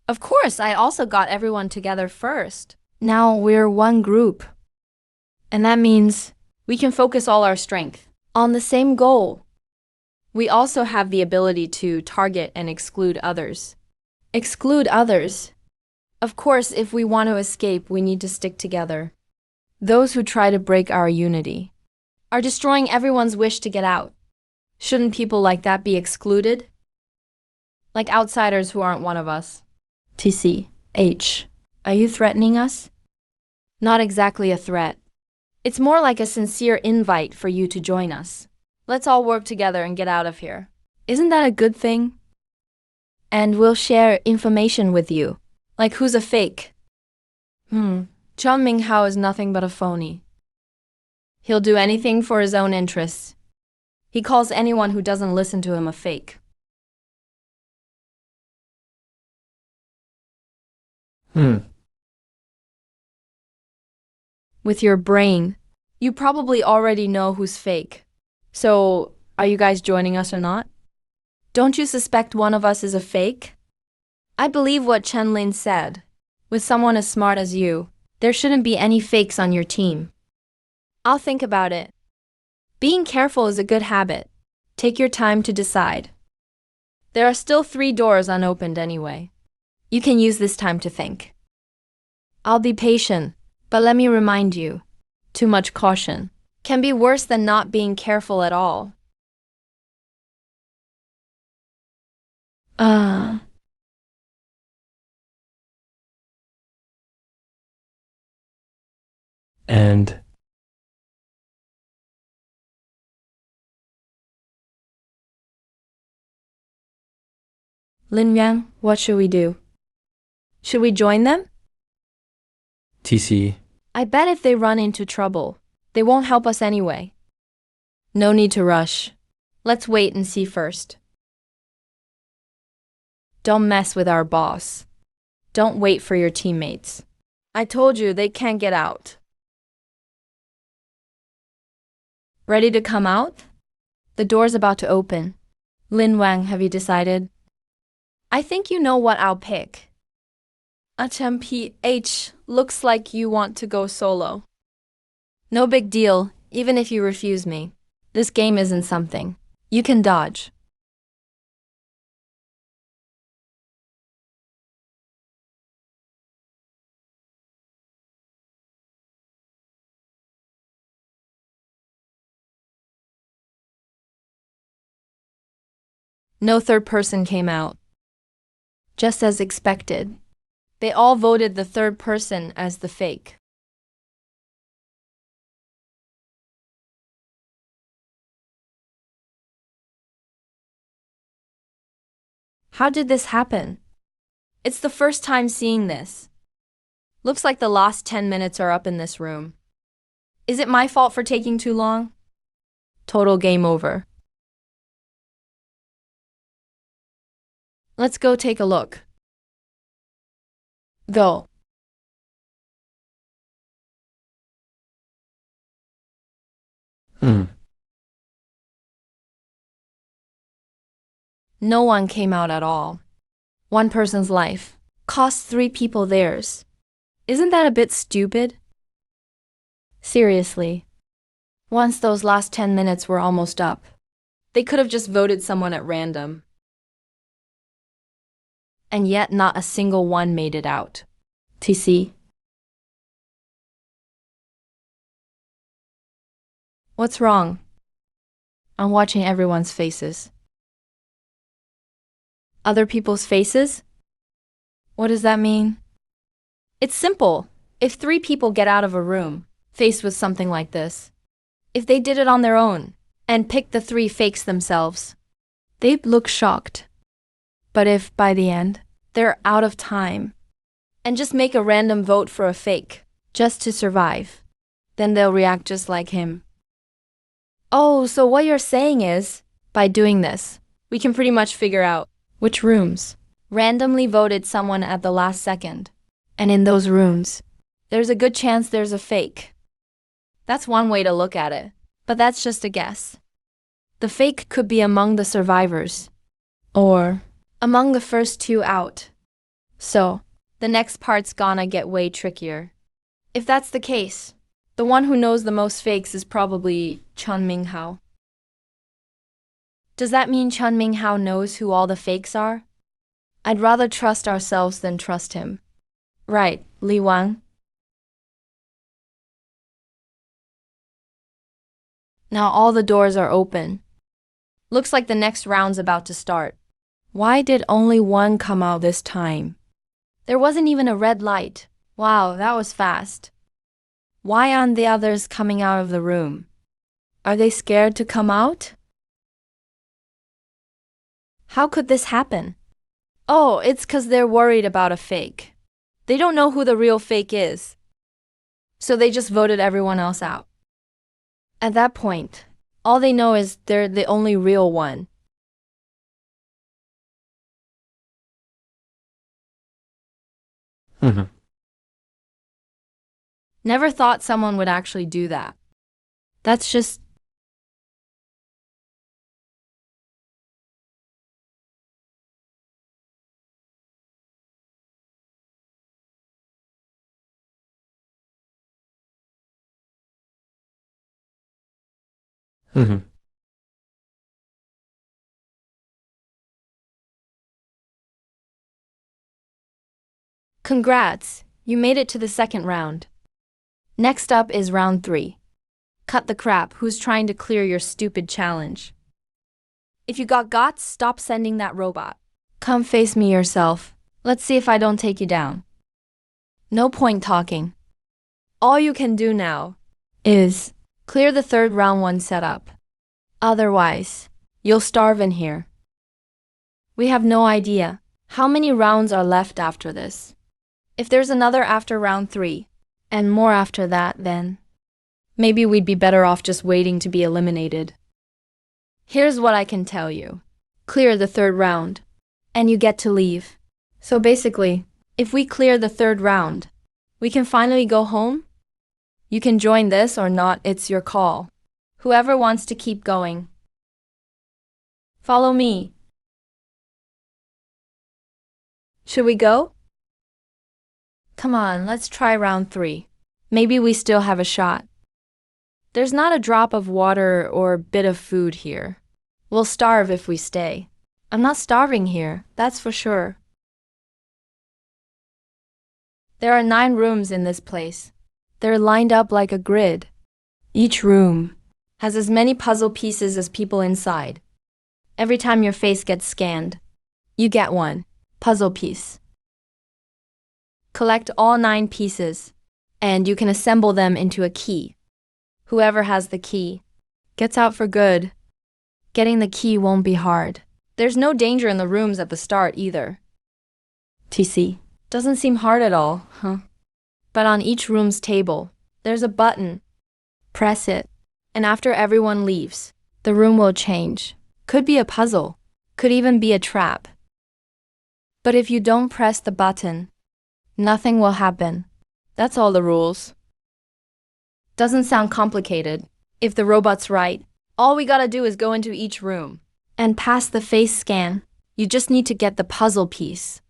Of course, I also got everyone together first. Now we're one group. And that means we can focus all our strength on the same goal. We also have the ability to target and exclude others. Exclude others? Of course, if we want to escape, we need to stick together. Those who try to break our unity are destroying everyone's wish to get out. Shouldn't people like that be excluded? Like outsiders who aren't one of us. TCH, are you threatening us? Not exactly a threat. It's more like a sincere invite for you to join us. Let's all work together and get out of here. Isn't that a good thing? And we'll share information with you, like who's a fake. Chun Minghao is nothing but a phony. He'll do anything for his own interests. He calls anyone who doesn't listen to him a fake. With your brain, you probably already know who's fake. So, are you guys joining us or not? Don't you suspect one of us is a fake? I believe what Chen Lin said. With someone as smart as you, there shouldn't be any fakes on your team. I'll think about it. Being careful is a good habit. Take your time to decide. There are still 3 doors unopened anyway. You can use this time to think. I'll be patient, but let me remind you, too much caution can be worse than not being careful at all. And Lin Yuan, what should we do? Should we join them? TC. I bet if they run into trouble, they won't help us anyway. No need to rush. Let's wait and see first. Don't mess with our boss. Don't wait for your teammates. I told you they can't get out. Ready to come out? The door's about to open. Lin Wang, have you decided? I think you know what I'll pick. HMPH, looks like you want to go solo. No big deal, even if you refuse me. This game isn't something you can dodge. No third person came out. Just as expected. They all voted the third person as the fake. How did this happen? It's the first time seeing this. Looks like the last 10 minutes are up in this room. Is it my fault for taking too long? Total game over. Let's go take a look. Go. No one came out at all. One person's life cost 3 people theirs. Isn't that a bit stupid? Seriously. Once those last 10 minutes were almost up, they could have just voted someone at random. And yet not a single one made it out. TC. What's wrong? I'm watching everyone's faces. Other people's faces? What does that mean? It's simple. If 3 people get out of a room, faced with something like this, if they did it on their own, and picked the 3 fakes themselves, they'd look shocked. But if, by the end, they're out of time, and just make a random vote for a fake, just to survive, then they'll react just like him. Oh, so what you're saying is, by doing this, we can pretty much figure out which rooms randomly voted someone at the last second. And in those rooms, there's a good chance there's a fake. That's one way to look at it, but that's just a guess. The fake could be among the survivors, or among the first 2 out. So, the next part's gonna get way trickier. If that's the case, the one who knows the most fakes is probably Chun Minghao. Does that mean Chun Minghao knows who all the fakes are? I'd rather trust ourselves than trust him. Right, Li Wang? Now all the doors are open. Looks like the next round's about to start. Why did only one come out this time? There wasn't even a red light. Wow, that was fast. Why aren't the others coming out of the room? Are they scared to come out? How could this happen? Oh, it's 'cause they're worried about a fake. They don't know who the real fake is. So they just voted everyone else out. At that point, all they know is they're the only real one. Never thought someone would actually do that. That's just... Congrats, you made it to the second round. Next up is round 3. Cut the crap, who's trying to clear your stupid challenge. If you got, stop sending that robot. Come face me yourself. Let's see if I don't take you down. No point talking. All you can do now is clear the third round 1 setup. Otherwise, you'll starve in here. We have no idea how many rounds are left after this. If there's another after round 3, and more after that, then maybe we'd be better off just waiting to be eliminated. Here's what I can tell you. Clear the third round, and you get to leave. So basically, if we clear the third round, we can finally go home. You can join this or not, it's your call. Whoever wants to keep going. Follow me. Should we go? Come on, let's try round 3. Maybe we still have a shot. There's not a drop of water or bit of food here. We'll starve if we stay. I'm not starving here, that's for sure. There are 9 rooms in this place. They're lined up like a grid. Each room has as many puzzle pieces as people inside. Every time your face gets scanned, you get one puzzle piece. Collect all 9 pieces, and you can assemble them into a key. Whoever has the key gets out for good. Getting the key won't be hard. There's no danger in the rooms at the start either. TC. Doesn't seem hard at all, huh? But on each room's table, there's a button. Press it, and after everyone leaves, the room will change. Could be a puzzle, could even be a trap. But if you don't press the button, nothing will happen. That's all the rules. Doesn't sound complicated. If the robot's right, all we gotta do is go into each room and pass the face scan. You just need to get the puzzle piece.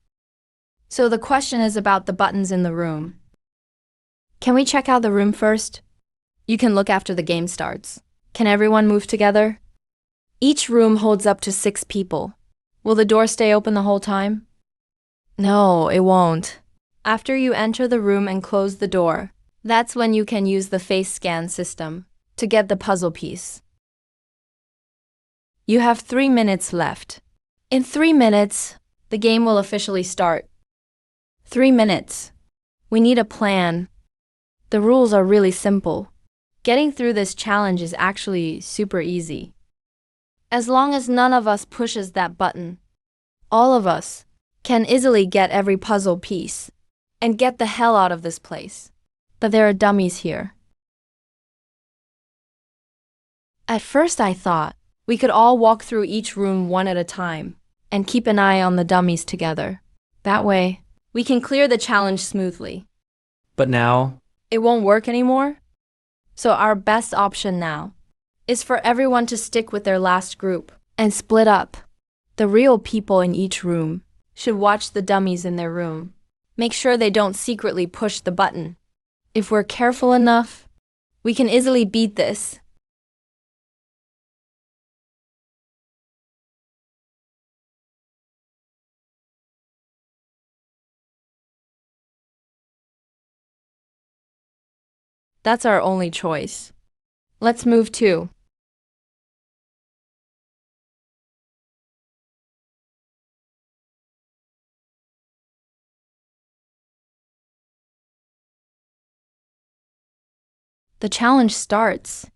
So the question is about the buttons in the room. Can we check out the room first? You can look after the game starts. Can everyone move together? Each room holds up to 6 people. Will the door stay open the whole time? No, it won't. After you enter the room and close the door, that's when you can use the face scan system to get the puzzle piece. You have 3 minutes left. In 3 minutes, the game will officially start. 3 minutes. We need a plan. The rules are really simple. Getting through this challenge is actually super easy. As long as none of us pushes that button, all of us can easily get every puzzle piece and get the hell out of this place. But there are dummies here. At first I thought we could all walk through each room one at a time and keep an eye on the dummies together. That way, we can clear the challenge smoothly. But now, It won't work anymore? So our best option now is for everyone to stick with their last group and split up. The real people in each room should watch the dummies in their room. Make sure they don't secretly push the button. If we're careful enough, we can easily beat this. That's our only choice. Let's move too. The challenge starts.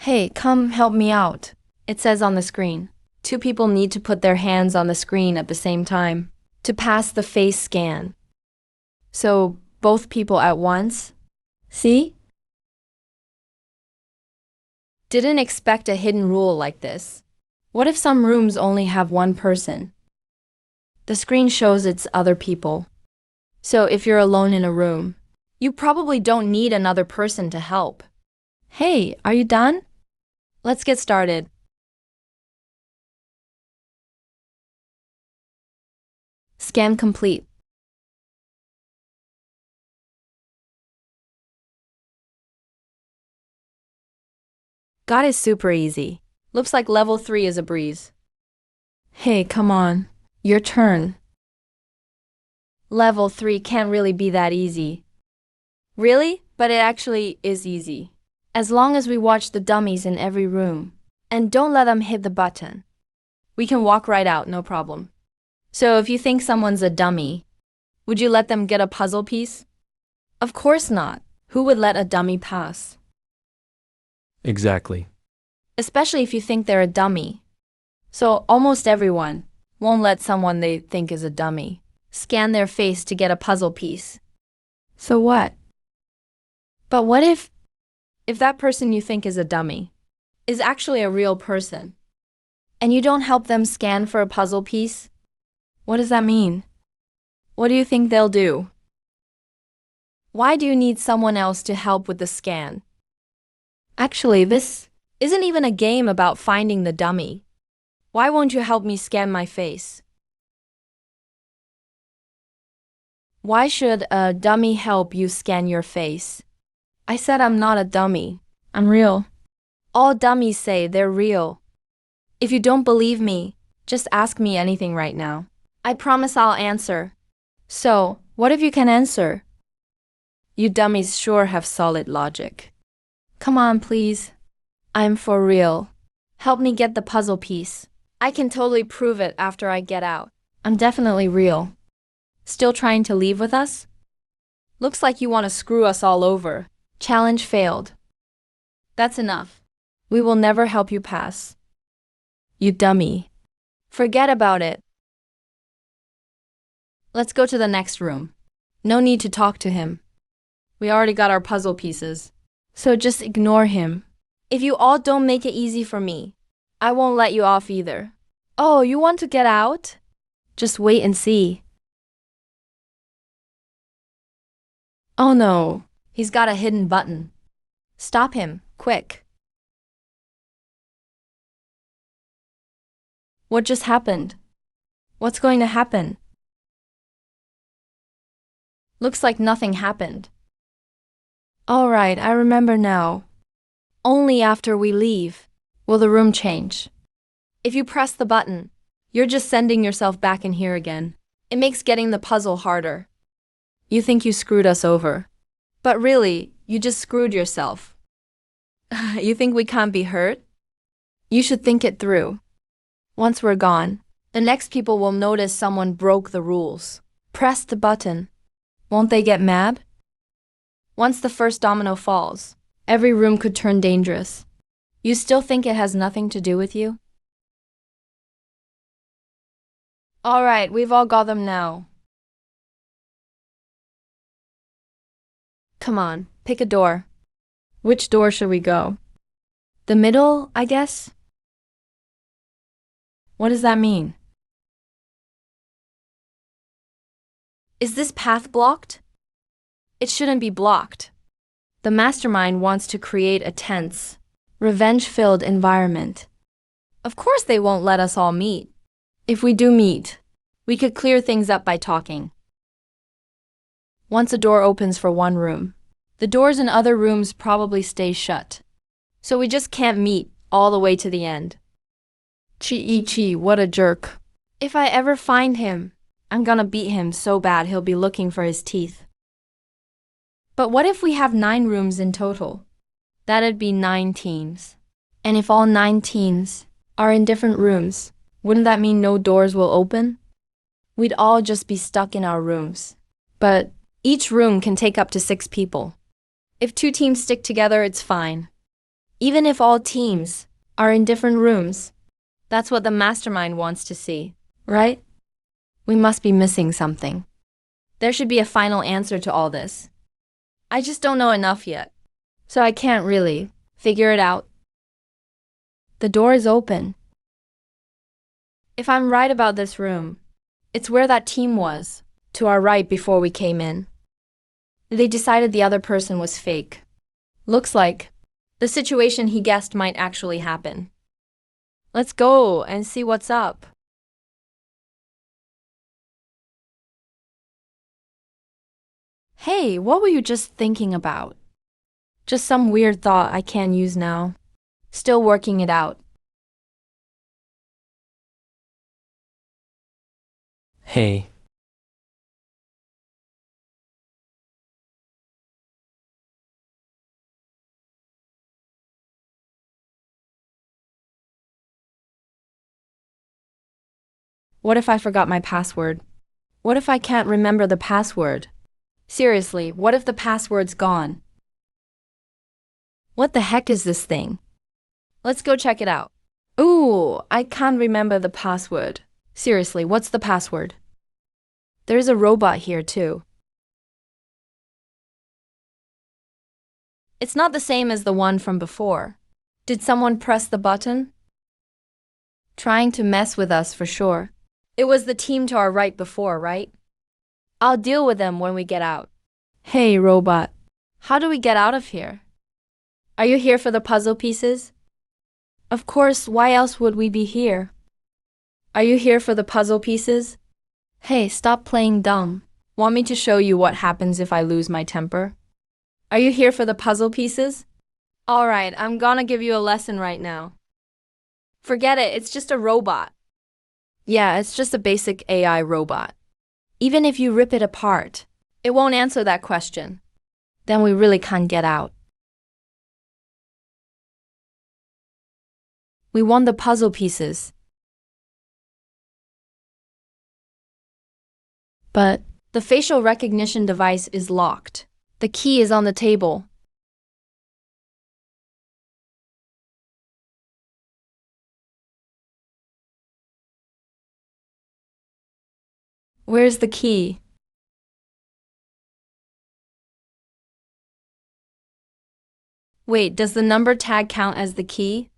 Hey, come help me out. It says on the screen. 2 people need to put their hands on the screen at the same time to pass the face scan. So, both people at once? See? Didn't expect a hidden rule like this. What if some rooms only have one person? The screen shows it's other people. So if you're alone in a room, you probably don't need another person to help. Hey, are you done? Let's get started. Scan complete. God is super easy. Looks like level 3 is a breeze. Hey, come on. Your turn. Level 3 can't really be that easy. Really? But it actually is easy. As long as we watch the dummies in every room and don't let them hit the button, we can walk right out, no problem. So if you think someone's a dummy, would you let them get a puzzle piece? Of course not. Who would let a dummy pass? exactly. Especially if you think they're a dummy. So almost everyone won't let someone they think is a dummy scan their face to get a puzzle piece. So what? But what if that person you think is a dummy is actually a real person? And you don't help them scan for a puzzle piece? What does that mean? What do you think they'll do? Why do you need someone else to help with the scan? Actually, this isn't even a game about finding the dummy. Why won't you help me scan my face? Why should a dummy help you scan your face? I said I'm not a dummy. I'm real. All dummies say they're real. If you don't believe me, just ask me anything right now. I promise I'll answer. So, what if you can answer? You dummies sure have solid logic. Come on, please. I'm for real. Help me get the puzzle piece. I can totally prove it after I get out. I'm definitely real. Still trying to leave with us? Looks like you want to screw us all over. Challenge failed. That's enough. We will never help you pass. You dummy. Forget about it. Let's go to the next room. No need to talk to him. We already got our puzzle pieces. So just ignore him. If you all don't make it easy for me, I won't let you off either. Oh, you want to get out? Just wait and see. Oh no, he's got a hidden button. Stop him, quick. What just happened? What's going to happen? Looks like nothing happened. All right, I remember now. Only after we leave will the room change. If you press the button, you're just sending yourself back in here again. It makes getting the puzzle harder. You think you screwed us over. But really, you just screwed yourself. You think we can't be hurt? You should think it through. Once we're gone, the next people will notice someone broke the rules. Press the button. Won't they get mad? Once the first domino falls, every room could turn dangerous. You still think it has nothing to do with you? All right, we've all got them now. Come on, pick a door. Which door should we go? The middle, I guess? What does that mean? Is this path blocked? It shouldn't be blocked. The mastermind wants to create a tense, revenge-filled environment. Of course they won't let us all meet. If we do meet, we could clear things up by talking. Once a door opens for one room, the doors in other rooms probably stay shut. So we just can't meet all the way to the end. Chi, what a jerk. If I ever find him, I'm gonna beat him so bad he'll be looking for his teeth. But what if we have 9 rooms in total? That'd be 9 teams. And if all 9 teams are in different rooms, wouldn't that mean no doors will open? We'd all just be stuck in our rooms. But each room can take up to 6 people. If 2 teams stick together, it's fine. Even if all teams are in different rooms, that's what the mastermind wants to see, right? We must be missing something. There should be a final answer to all this. I just don't know enough yet, so I can't really figure it out. The door is open. If I'm right about this room, it's where that team was, to our right before we came in. They decided the other person was fake. Looks like the situation he guessed might actually happen. Let's go and see what's up. Hey, what were you just thinking about? Just some weird thought I can't use now. Still working it out. Hey. What if I forgot my password? What if I can't remember the password? Seriously, what if the password's gone? What the heck is this thing? Let's go check it out. Ooh, I can't remember the password. Seriously, what's the password? There's a robot here too. It's not the same as the one from before. Did someone press the button? Trying to mess with us for sure. It was the team to our right before, right? I'll deal with them when we get out. Hey, robot. How do we get out of here? Are you here for the puzzle pieces? Of course, why else would we be here? Are you here for the puzzle pieces? Hey, stop playing dumb. Want me to show you what happens if I lose my temper? Are you here for the puzzle pieces? Alright, I'm gonna give you a lesson right now. Forget it, it's just a robot. Yeah, it's just a basic AI robot. Even if you rip it apart, it won't answer that question. Then we really can't get out. We want the puzzle pieces. But the facial recognition device is locked. The key is on the table. Where's the key? Wait, does the number tag count as the key?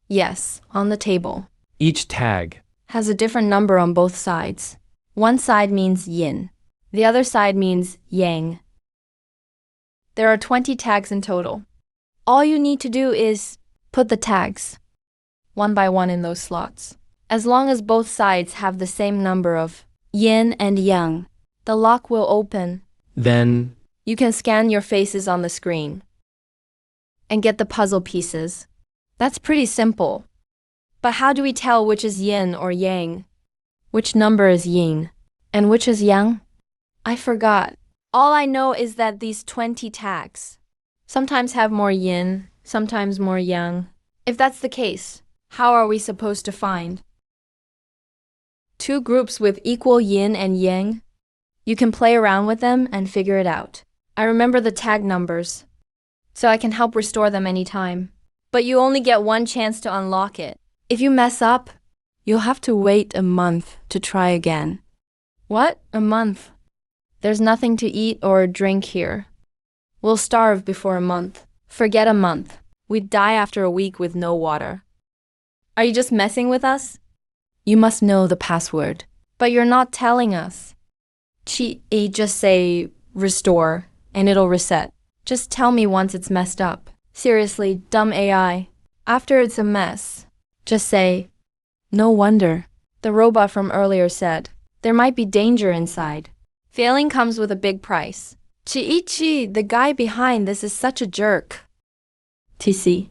Yes, on the table. each tag. Has a different number on both sides. One side means yin. The other side means yang. There are 20 tags in total. All you need to do is put the tags one by one in those slots. As long as both sides have the same number of yin and yang, the lock will open. Then, You can scan your faces on the screen and get the puzzle pieces. That's pretty simple. But how do we tell which is yin or yang? Which number is yin and which is yang? I forgot. All I know is that these 20 tags sometimes have more yin, sometimes more yang. If that's the case, how are we supposed to find two groups with equal yin and yang? You can play around with them and figure it out. I remember the tag numbers, so I can help restore them anytime. But you only get one chance to unlock it. If you mess up, you'll have to wait a month to try again. What? A month? There's nothing to eat or drink here. We'll starve before a month. Forget a month. We'd die after a week with no water. Are you just messing with us? You must know the password. But you're not telling us. Just say restore and it'll reset. Just tell me once it's messed up. Seriously, dumb AI. After it's a mess, just say, no wonder. The robot from earlier said, there might be danger inside. Failing comes with a big price. Chiichi, the guy behind this is such a jerk. TC.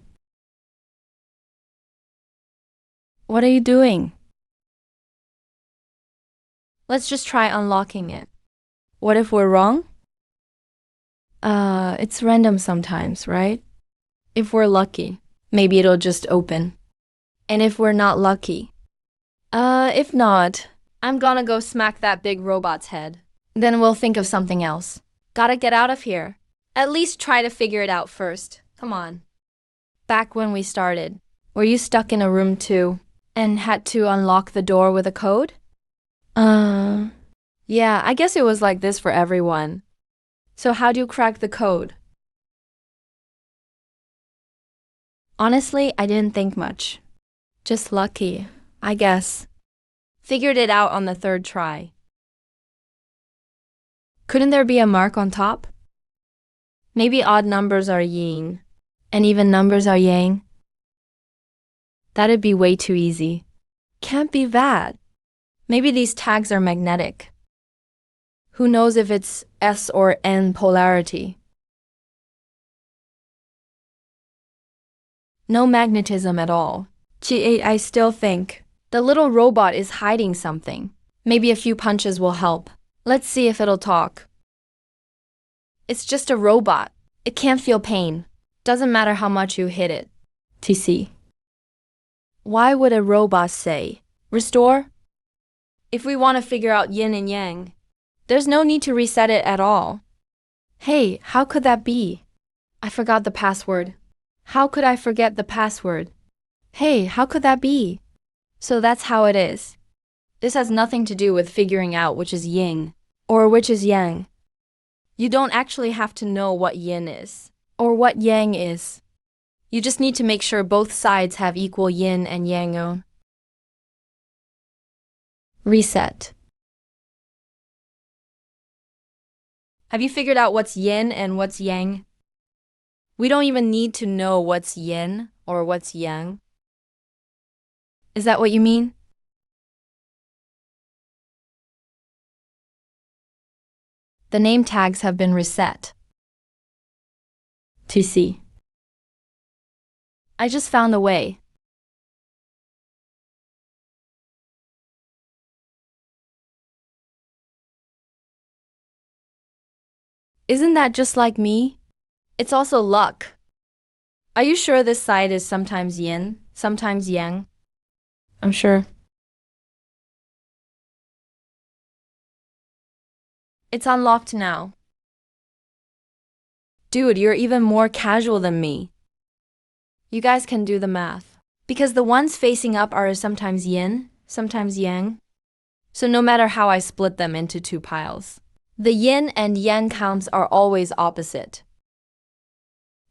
What are you doing? Let's just try unlocking it. What if we're wrong? It's random sometimes, right? If we're lucky, maybe it'll just open. And if we're not lucky, if not, I'm gonna go smack that big robot's head. Then we'll think of something else. Gotta get out of here. At least try to figure it out first. Come on. Back when we started, were you stuck in a room too and had to unlock the door with a code? Yeah, I guess it was like this for everyone. So how do you crack the code? Honestly, I didn't think much. Just lucky, I guess. Figured it out on the third try. Couldn't there be a mark on top? Maybe odd numbers are yin, and even numbers are yang. That'd be way too easy. Can't be that. Maybe these tags are magnetic. Who knows if it's S or N polarity? No magnetism at all. I still think the little robot is hiding something. Maybe a few punches will help. Let's see if it'll talk. It's just a robot. It can't feel pain. Doesn't matter how much you hit it. TC. Why would a robot say, restore? If we want to figure out yin and yang, there's no need to reset it at all. Hey, how could that be? I forgot the password. How could I forget the password? Hey, how could that be? So that's how it is. This has nothing to do with figuring out which is yin or which is yang. You don't actually have to know what yin is or what yang is. You just need to make sure both sides have equal yin and yang on. Reset. Have you figured out what's yin and what's yang? We don't even need to know what's yin or what's yang. Is that what you mean? The name tags have been reset. TC. I just found a way. Isn't that just like me? It's also luck. Are you sure this side is sometimes yin, sometimes yang? I'm sure. It's unlocked now. Dude, you're even more casual than me. You guys can do the math. Because the ones facing up are sometimes yin, sometimes yang. So no matter how I split them into two piles, the yin and yang counts are always opposite.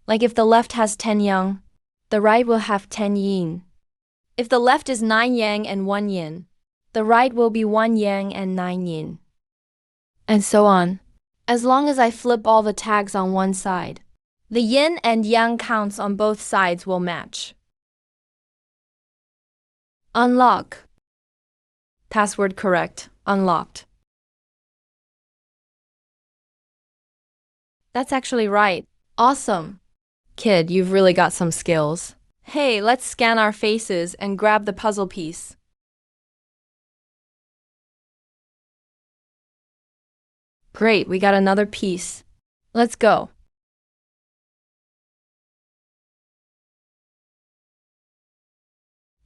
Like if the left has 10 yang, the right will have 10 yin. If the left is 9 yang and 1 yin, the right will be 1 yang and 9 yin. And so on. As long as I flip all the tags on one side, the yin and yang counts on both sides will match. Unlock. Password correct. Unlocked. That's actually right. Awesome. Kid, you've really got some skills. Hey, let's scan our faces and grab the puzzle piece. Great, we got another piece. Let's go.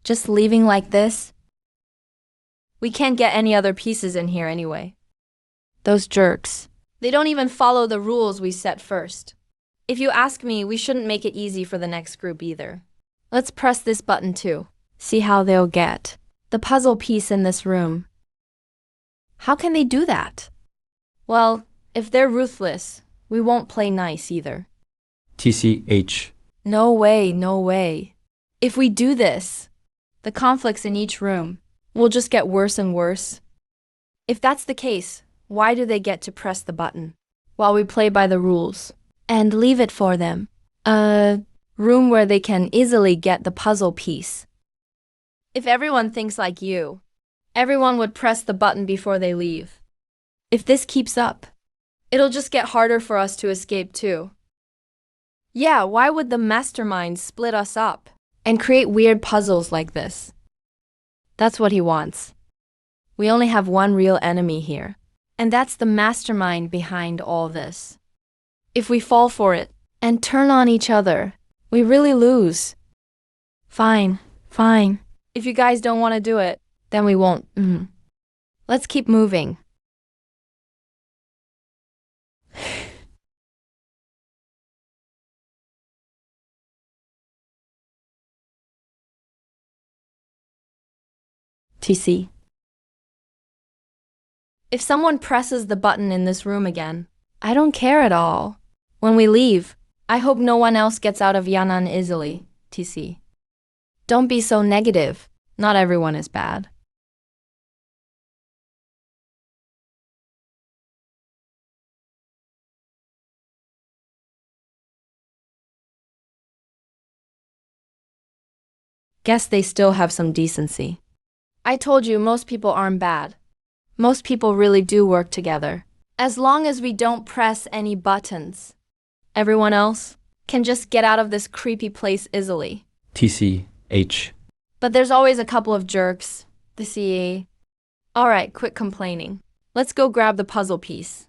Just leaving like this? We can't get any other pieces in here anyway. Those jerks. They don't even follow the rules we set first. If you ask me, we shouldn't make it easy for the next group either. Let's press this button too. See how they'll get the puzzle piece in this room. How can they do that? Well, if they're ruthless, we won't play nice either. TCH. No way, no way. If we do this, the conflicts in each room will just get worse and worse. If that's the case, why do they get to press the button while we play by the rules and leave it for them? A room where they can easily get the puzzle piece. If everyone thinks like you, everyone would press the button before they leave. If this keeps up, it'll just get harder for us to escape too. Yeah, why would the mastermind split us up and create weird puzzles like this? That's what he wants. We only have one real enemy here, and that's the mastermind behind all this. If we fall for it and turn on each other, we really lose. Fine, fine. If you guys don't want to do it, then we won't. Let's keep moving. TC. If someone presses the button in this room again, I don't care at all. When we leave, I hope no one else gets out of Yan'an easily, TC. Don't be so negative. Not everyone is bad. Guess they still have some decency. I told you most people aren't bad. Most people really do work together. As long as we don't press any buttons. Everyone else can just get out of this creepy place easily. TCH. But there's always a couple of jerks. The CA. Alright, quit complaining. Let's go grab the puzzle piece.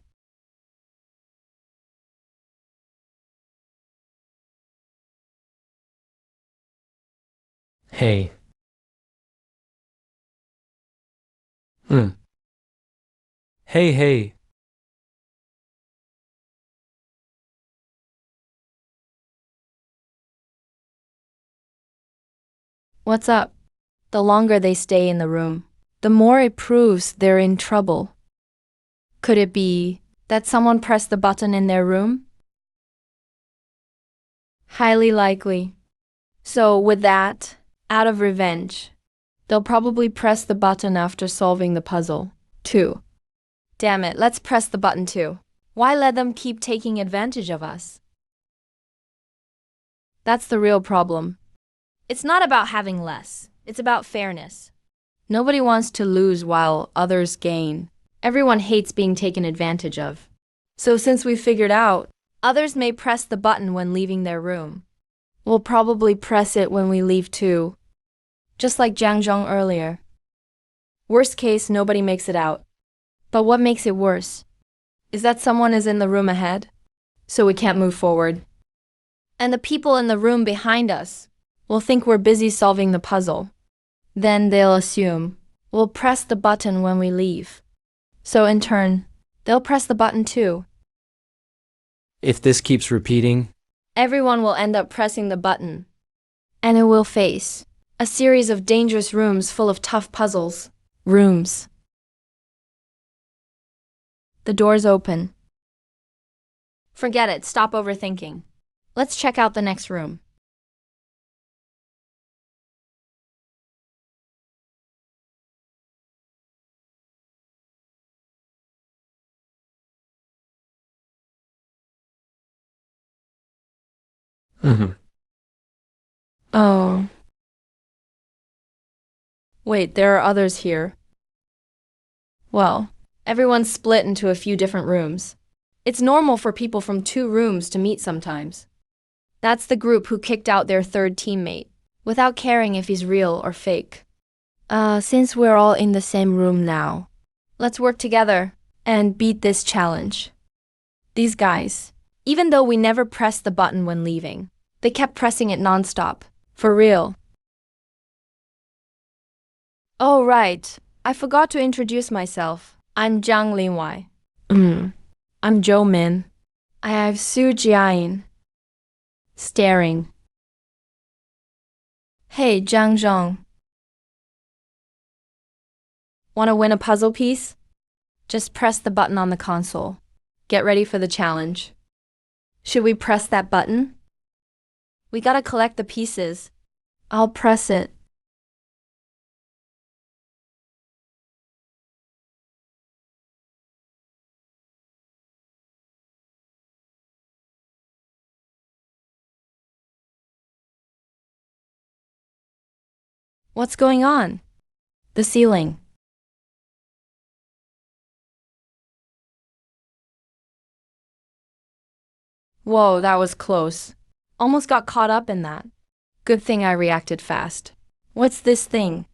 Hey. Hey. What's up? The longer they stay in the room, the more it proves they're in trouble. Could it be That someone pressed the button in their room? Highly likely. So, with that, out of revenge, they'll probably press the button after solving the puzzle. 2. Damn it, let's press the button too. Why let them keep taking advantage of us? That's the real problem. It's not about having less. It's about fairness. Nobody wants to lose while others gain. Everyone hates being taken advantage of. So since we figured out, others may press the button when leaving their room. We'll probably press it when we leave too. Just like Jiang Zhong earlier. Worst case, nobody makes it out. But what makes it worse is that someone is in the room ahead, so we can't move forward. And the people in the room behind us will think we're busy solving the puzzle. Then they'll assume we'll press the button when we leave. So in turn, they'll press the button too. If this keeps repeating, Everyone will end up pressing the button. And it will face a series of dangerous rooms full of tough puzzles. Rooms. The door's open. Forget it, stop overthinking. Let's check out the next room. Oh. Wait, there are others here. Well, everyone's split into a few different rooms. It's normal for people from 2 rooms to meet sometimes. That's the group who kicked out their third teammate, without caring if he's real or fake. Since we're all in the same room now, let's work together and beat this challenge. These guys, even though we never pressed the button when leaving, they kept pressing it nonstop. For real. Oh, right. I forgot to introduce myself. I'm Zhang Linwai. I'm Zhou Min. I have Su Jiayin. Staring. Hey, Zhang Zhong. Want to win a puzzle piece? Just press the button on the console. Get ready for the challenge. Should we press that button? We gotta collect the pieces. I'll press it. What's going on? The ceiling. Whoa, that was close. Almost got caught up in that. Good thing I reacted fast. What's this thing?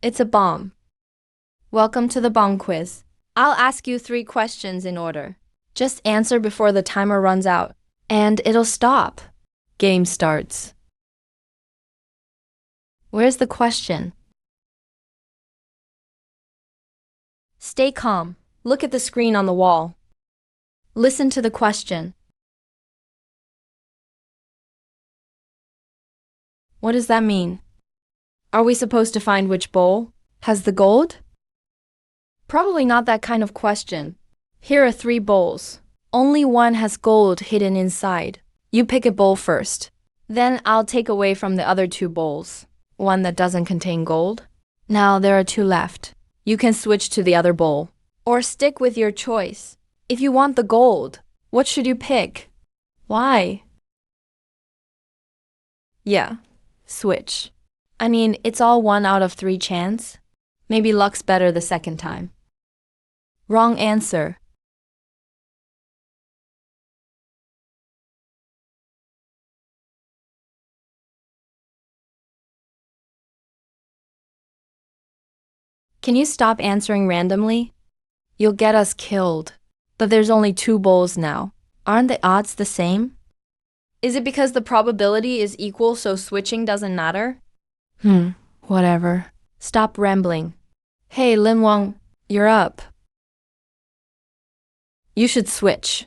It's a bomb. Welcome to the bomb quiz. I'll ask you 3 questions in order. Just answer before the timer runs out, and it'll stop. Game starts. Where's the question? Stay calm. Look at the screen on the wall. Listen to the question. What does that mean? Are we supposed to find which bowl has the gold? Probably not that kind of question. Here are 3 bowls. Only one has gold hidden inside. You pick a bowl first. Then I'll take away from the other 2 bowls. One that doesn't contain gold. Now there are 2 left. You can switch to the other bowl. Or stick with your choice. If you want the gold, what should you pick? Why? Yeah, switch. I mean, it's all 1 out of 3 chance. Maybe luck's better the second time. Wrong answer. Can you stop answering randomly? You'll get us killed. But there's only 2 bowls now. Aren't the odds the same? Is it because the probability is equal so switching doesn't matter? Whatever. Stop rambling. Hey, Lin Wang, you're up. You should switch.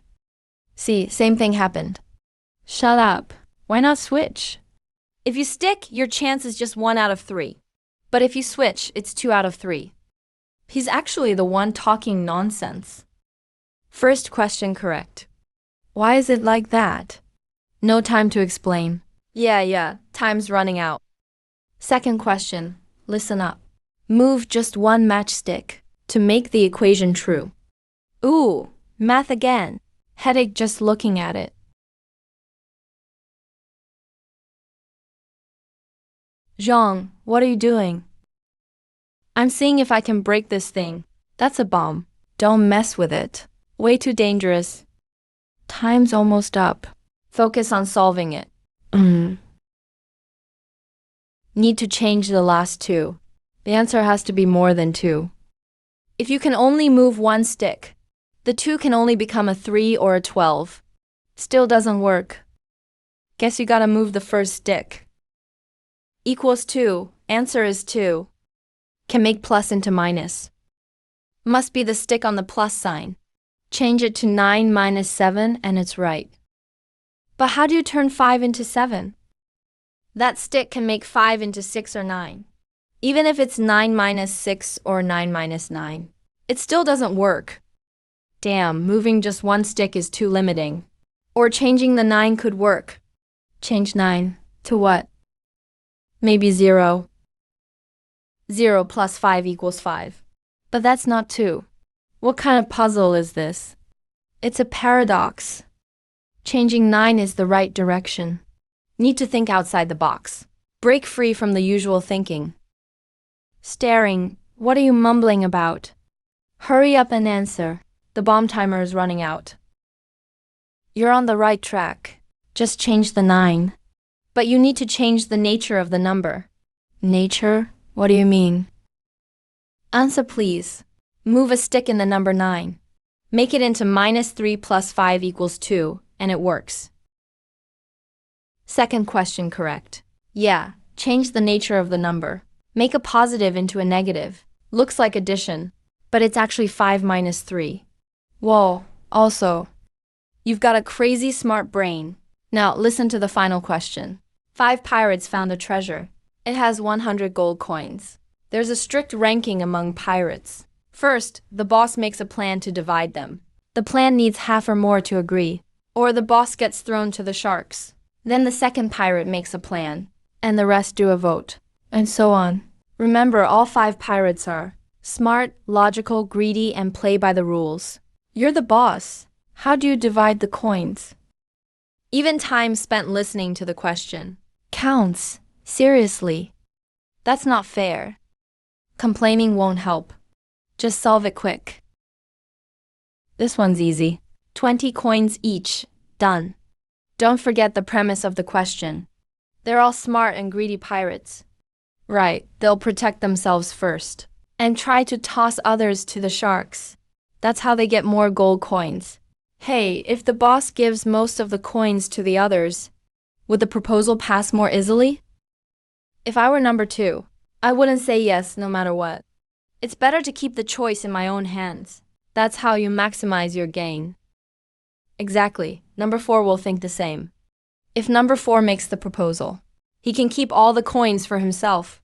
See, same thing happened. Shut up. Why not switch? If you stick, your chance is just 1 out of 3. But if you switch, it's 2 out of 3. He's actually the one talking nonsense. First question correct. Why is it like that? No time to explain. Yeah, time's running out. Second question, listen up. Move just one matchstick to make the equation true. Ooh, math again. Headache just looking at it. Zhang, what are you doing? I'm seeing if I can break this thing. That's a bomb. Don't mess with it. Way too dangerous. Time's almost up. Focus on solving it. Need to change the last 2. The answer has to be more than 2. If you can only move one stick, the 2 can only become a 3 or a 12. Still doesn't work. Guess you gotta move the first stick. Equals 2. Answer is 2. Can make plus into minus. Must be the stick on the plus sign. Change it to 9 minus 7 and it's right. But how do you turn 5 into 7? That stick can make 5 into 6 or 9. Even if it's 9 minus 6 or 9 minus 9. It still doesn't work. Damn, moving just one stick is too limiting. Or changing the 9 could work. Change 9 to what? Maybe 0. 0 plus 5 equals 5. But that's not 2. What kind of puzzle is this? It's a paradox. Changing 9 is the right direction. Need to think outside the box. Break free from the usual thinking. Staring, what are you mumbling about? Hurry up and answer. The bomb timer is running out. You're on the right track. Just change the 9. But you need to change the nature of the number. Nature? What do you mean? Answer please. Move a stick in the number 9. Make it into minus 3 plus 5 equals 2, and it works. Second question correct. Yeah, change the nature of the number. Make a positive into a negative. Looks like addition, but it's actually 5 minus 3. Whoa, also, you've got a crazy smart brain. Now listen to the final question. 5 pirates found a treasure. It has 100 gold coins. There's a strict ranking among pirates. First, the boss makes a plan to divide them. The plan needs half or more to agree, or the boss gets thrown to the sharks. Then the second pirate makes a plan, and the rest do a vote, and so on. Remember, all 5 pirates are smart, logical, greedy, and play by the rules. You're the boss. How do you divide the coins? Even time spent listening to the question counts. Seriously. That's not fair. Complaining won't help. Just solve it quick. This one's easy. 20 coins each. Done. Don't forget the premise of the question. They're all smart and greedy pirates. Right, they'll protect themselves first and try to toss others to the sharks. That's how they get more gold coins. Hey, if the boss gives most of the coins to the others, would the proposal pass more easily? If I were number 2, I wouldn't say yes no matter what. It's better to keep the choice in my own hands. That's how you maximize your gain. Exactly, number 4 will think the same. If number 4 makes the proposal, he can keep all the coins for himself.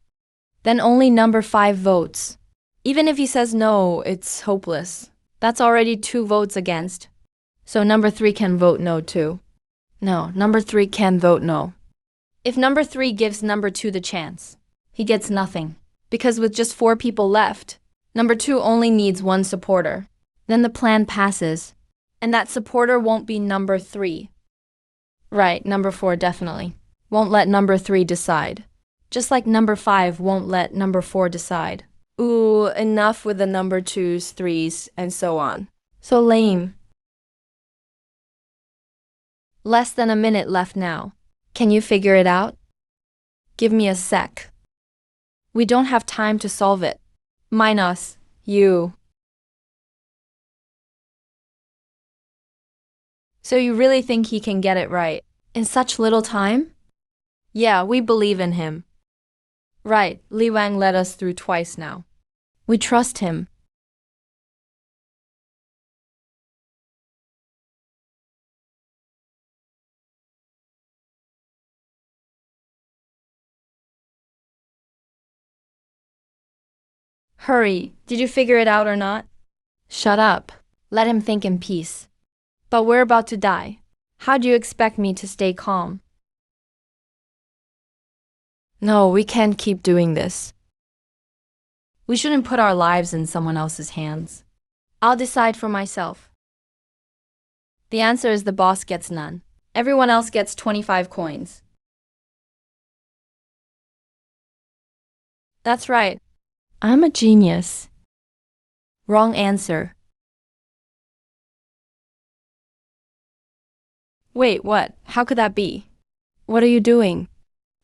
Then only number 5 votes. Even if he says no, it's hopeless. That's already 2 votes against. So number 3 can vote no too. No, number 3 can vote no. If number 3 gives number 2 the chance, he gets nothing. Because with just 4 people left, number 2 only needs 1 supporter. Then the plan passes, and that supporter won't be number 3. Right, number 4 definitely. Won't let number 3 decide. Just like number 5 won't let number 4 decide. Ooh, enough with the number 2s, 3s, and so on. So lame. Less than a minute left now. Can you figure it out? Give me a sec. We don't have time to solve it. Minus you. So you really think he can get it right in such little time? Yeah, we believe in him. Right, Li Wang led us through twice now. We trust him. Hurry, did you figure it out or not? Shut up. Let him think in peace. But we're about to die. How do you expect me to stay calm? No, we can't keep doing this. We shouldn't put our lives in someone else's hands. I'll decide for myself. The answer is the boss gets none. Everyone else gets 25 coins. That's right. I'm a genius. Wrong answer. Wait, what? How could that be? What are you doing?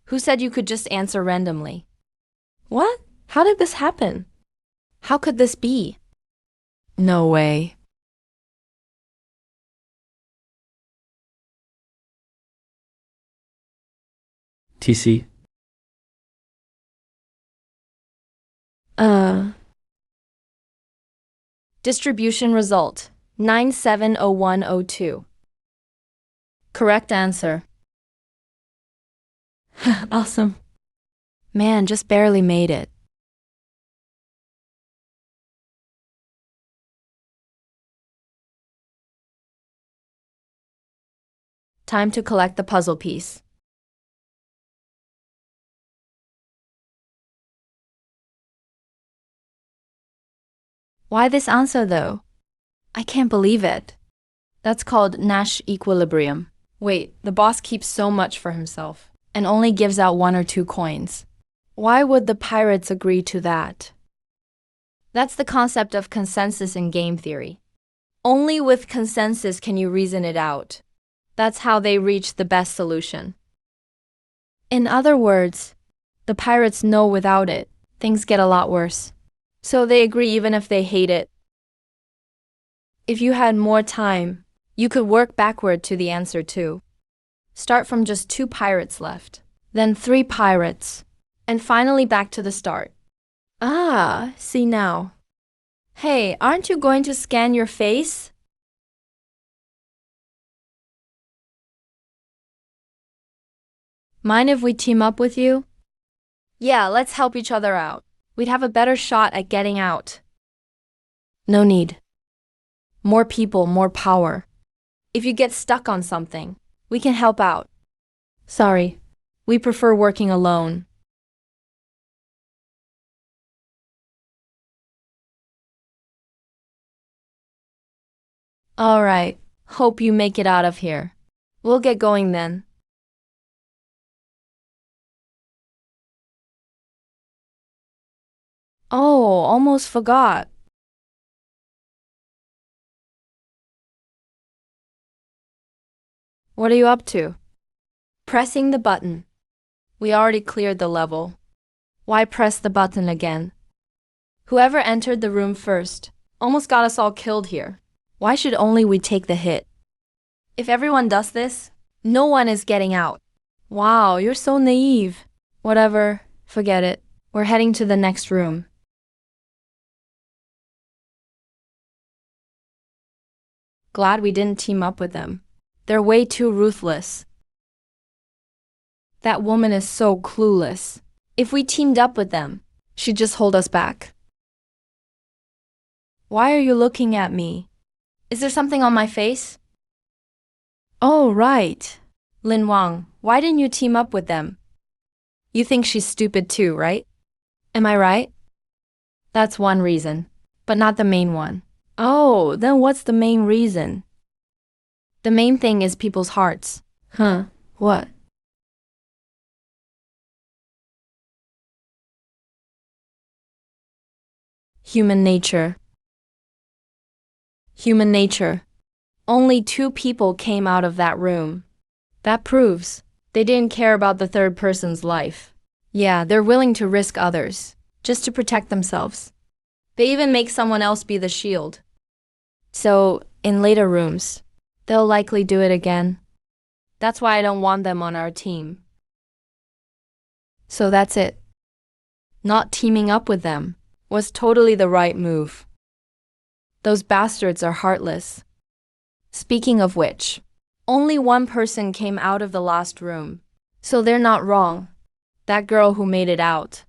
Who said you could just answer randomly? What? How did this happen? How could this be? No way. TC. Distribution result 970102. Correct answer. Awesome. Man, just barely made it. Time to collect the puzzle piece. Why this answer though? I can't believe it. That's called Nash equilibrium. Wait, the boss keeps so much for himself and only gives out 1 or 2 coins. Why would the pirates agree to that? That's the concept of consensus in game theory. Only with consensus can you reason it out. That's how they reach the best solution. In other words, the pirates know without it, things get a lot worse. So they agree even if they hate it. If you had more time, you could work backward to the answer too. Start from just 2 pirates left, then 3 pirates, and finally back to the start. Ah, see now. Hey, aren't you going to scan your face? Mind if we team up with you? Yeah, let's help each other out. We'd have a better shot at getting out. No need. More people, more power. If you get stuck on something, we can help out. Sorry, we prefer working alone. All right, hope you make it out of here. We'll get going then. Oh, almost forgot. What are you up to? Pressing the button. We already cleared the level. Why press the button again? Whoever entered the room first almost got us all killed here. Why should only we take the hit? If everyone does this, no one is getting out. Wow, you're so naive. Whatever, forget it. We're heading to the next room. Glad we didn't team up with them. They're way too ruthless. That woman is so clueless. If we teamed up with them, she'd just hold us back. Why are you looking at me? Is there something on my face? Oh, right. Lin Wang, why didn't you team up with them? You think she's stupid too, right? Am I right? That's one reason, but not the main one. Oh, then what's the main reason? The main thing is people's hearts. Huh? What? Human nature. Human nature. Only 2 people came out of that room. That proves they didn't care about the third person's life. Yeah, they're willing to risk others, just to protect themselves. They even make someone else be the shield. So, in later rooms, they'll likely do it again. That's why I don't want them on our team. So that's it. Not teaming up with them was totally the right move. Those bastards are heartless. Speaking of which, only 1 person came out of the last room. So they're not wrong. That girl who made it out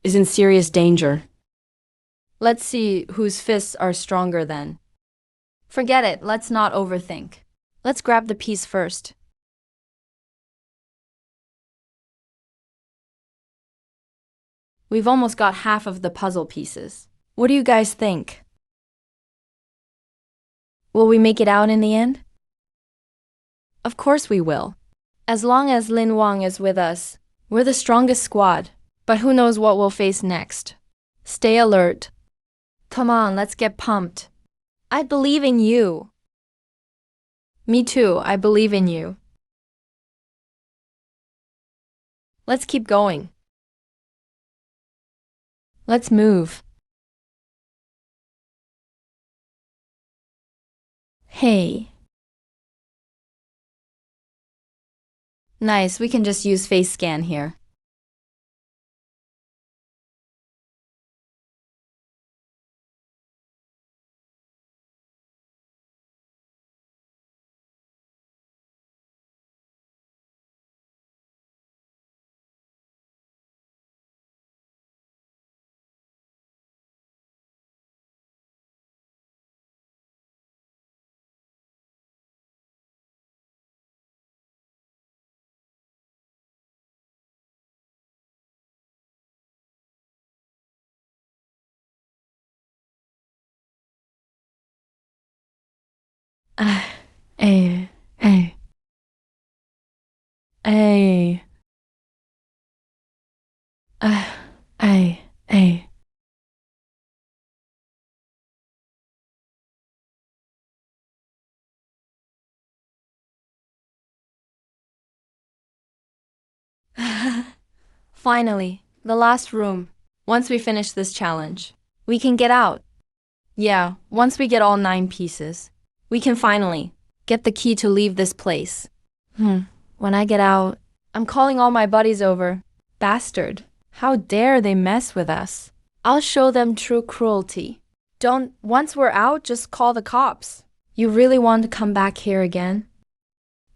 is in serious danger. Let's see whose fists are stronger then. Forget it, let's not overthink. Let's grab the piece first. We've almost got half of the puzzle pieces. What do you guys think? Will we make it out in the end? Of course we will. As long as Lin Wang is with us, we're the strongest squad. But who knows what we'll face next. Stay alert. Come on, let's get pumped. I believe in you. Me too, I believe in you. Let's keep going. Let's move. Hey. Nice, we can just use face scan here. Hey, hey, hey, hey, hey. Finally, the last room. Once we finish this challenge, we can get out. Yeah, once we get all 9 pieces, we can finally get the key to leave this place. When I get out, I'm calling all my buddies over. Bastard. How dare they mess with us? I'll show them true cruelty. Once we're out, just call the cops. You really want to come back here again?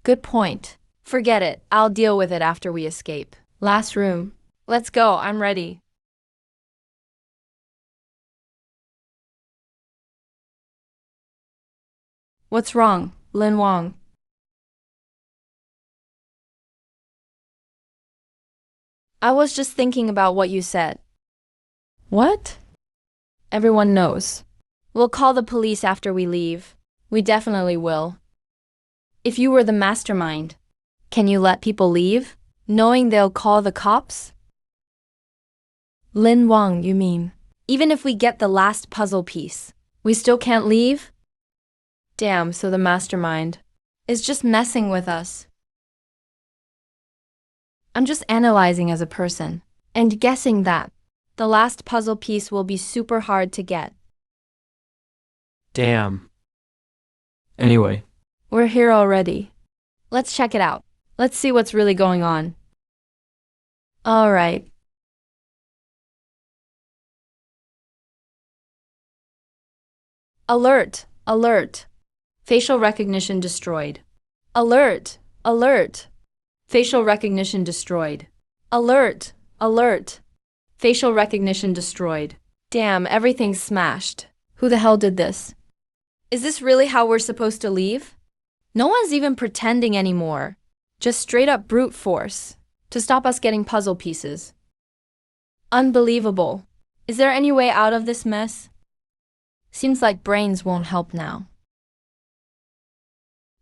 Good point. Forget it. I'll deal with it after we escape. Last room. Let's go. I'm ready. What's wrong, Lin Wang? I was just thinking about what you said. What? Everyone knows. We'll call the police after we leave. We definitely will. If you were the mastermind, can you let people leave, knowing they'll call the cops? Lin Wang, you mean? Even if we get the last puzzle piece, we still can't leave? Damn, so the mastermind is just messing with us. I'm just analyzing as a person and guessing that the last puzzle piece will be super hard to get. Damn. Anyway, We're here already. Let's check it out. Let's see what's really going on. All right. Alert! Alert! Facial recognition destroyed. Alert! Alert! Facial recognition destroyed. Alert! Alert! Facial recognition destroyed. Damn, everything's smashed. Who the hell did this? Is this really how we're supposed to leave? No one's even pretending anymore. Just straight up brute force to stop us getting puzzle pieces. Unbelievable. Is there any way out of this mess? Seems like brains won't help now.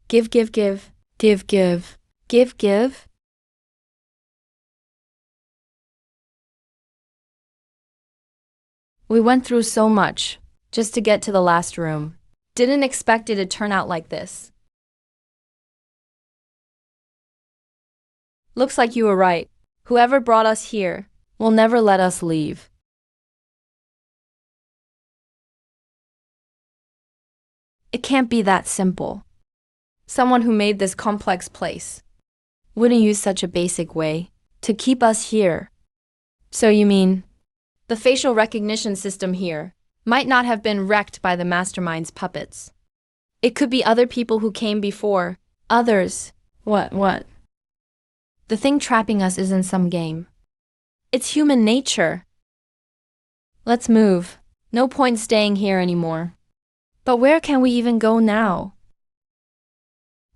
Give, give, give. Give, give. Give, give. We went through so much just to get to the last room. Didn't expect it to turn out like this. Looks like you were right. Whoever brought us here will never let us leave. It can't be that simple. Someone who made this complex place wouldn't use such a basic way to keep us here. So you mean the facial recognition system here might not have been wrecked by the mastermind's puppets. It could be other people who came before. Others. What? The thing trapping us isn't some game. It's human nature. Let's move. No point staying here anymore. But where can we even go now?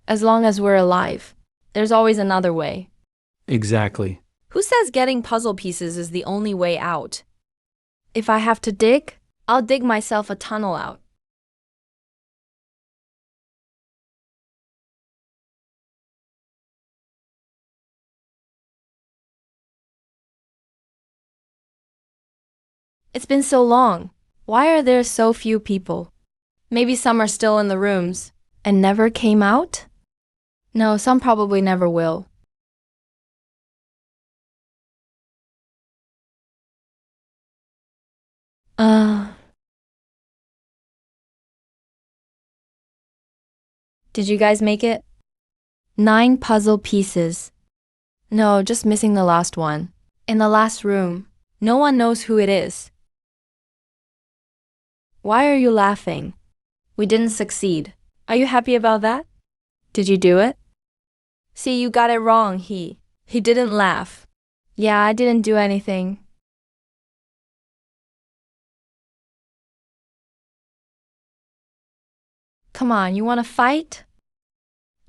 As long as we're alive, there's always another way. Exactly. Who says getting puzzle pieces is the only way out? If I have to dig, I'll dig myself a tunnel out. It's been so long. Why are there so few people? Maybe some are still in the rooms and never came out? No, some probably never will. Did you guys make it? 9 puzzle pieces. No, just missing the last one. In the last room. No one knows who it is. Why are you laughing? We didn't succeed. Are you happy about that? Did you do it? See, you got it wrong, he didn't laugh. Yeah, I didn't do anything. Come on, you want to fight?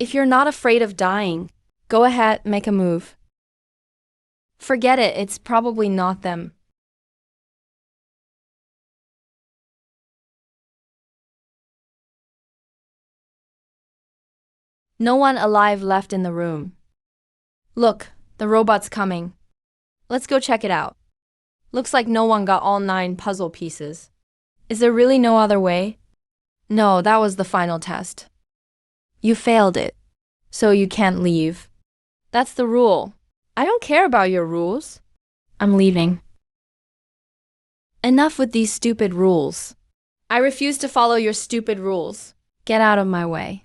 If you're not afraid of dying, go ahead, make a move. Forget it, it's probably not them. No one alive left in the room. Look, the robot's coming. Let's go check it out. Looks like no one got all 9 puzzle pieces. Is there really no other way? No, that was the final test. You failed it, so you can't leave. That's the rule. I don't care about your rules. I'm leaving. Enough with these stupid rules. I refuse to follow your stupid rules. Get out of my way.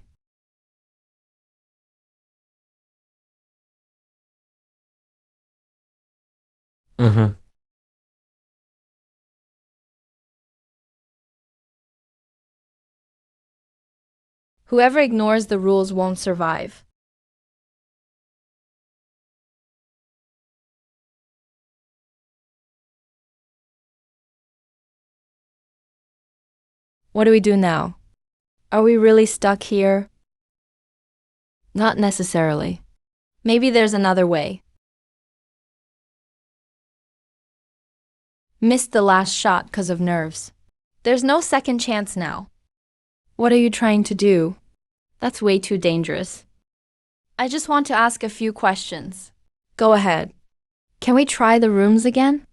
Whoever ignores the rules won't survive. What do we do now? Are we really stuck here? Not necessarily. Maybe there's another way. Missed the last shot because of nerves. There's no second chance now. What are you trying to do? That's way too dangerous. I just want to ask a few questions. Go ahead. Can we try the rooms again?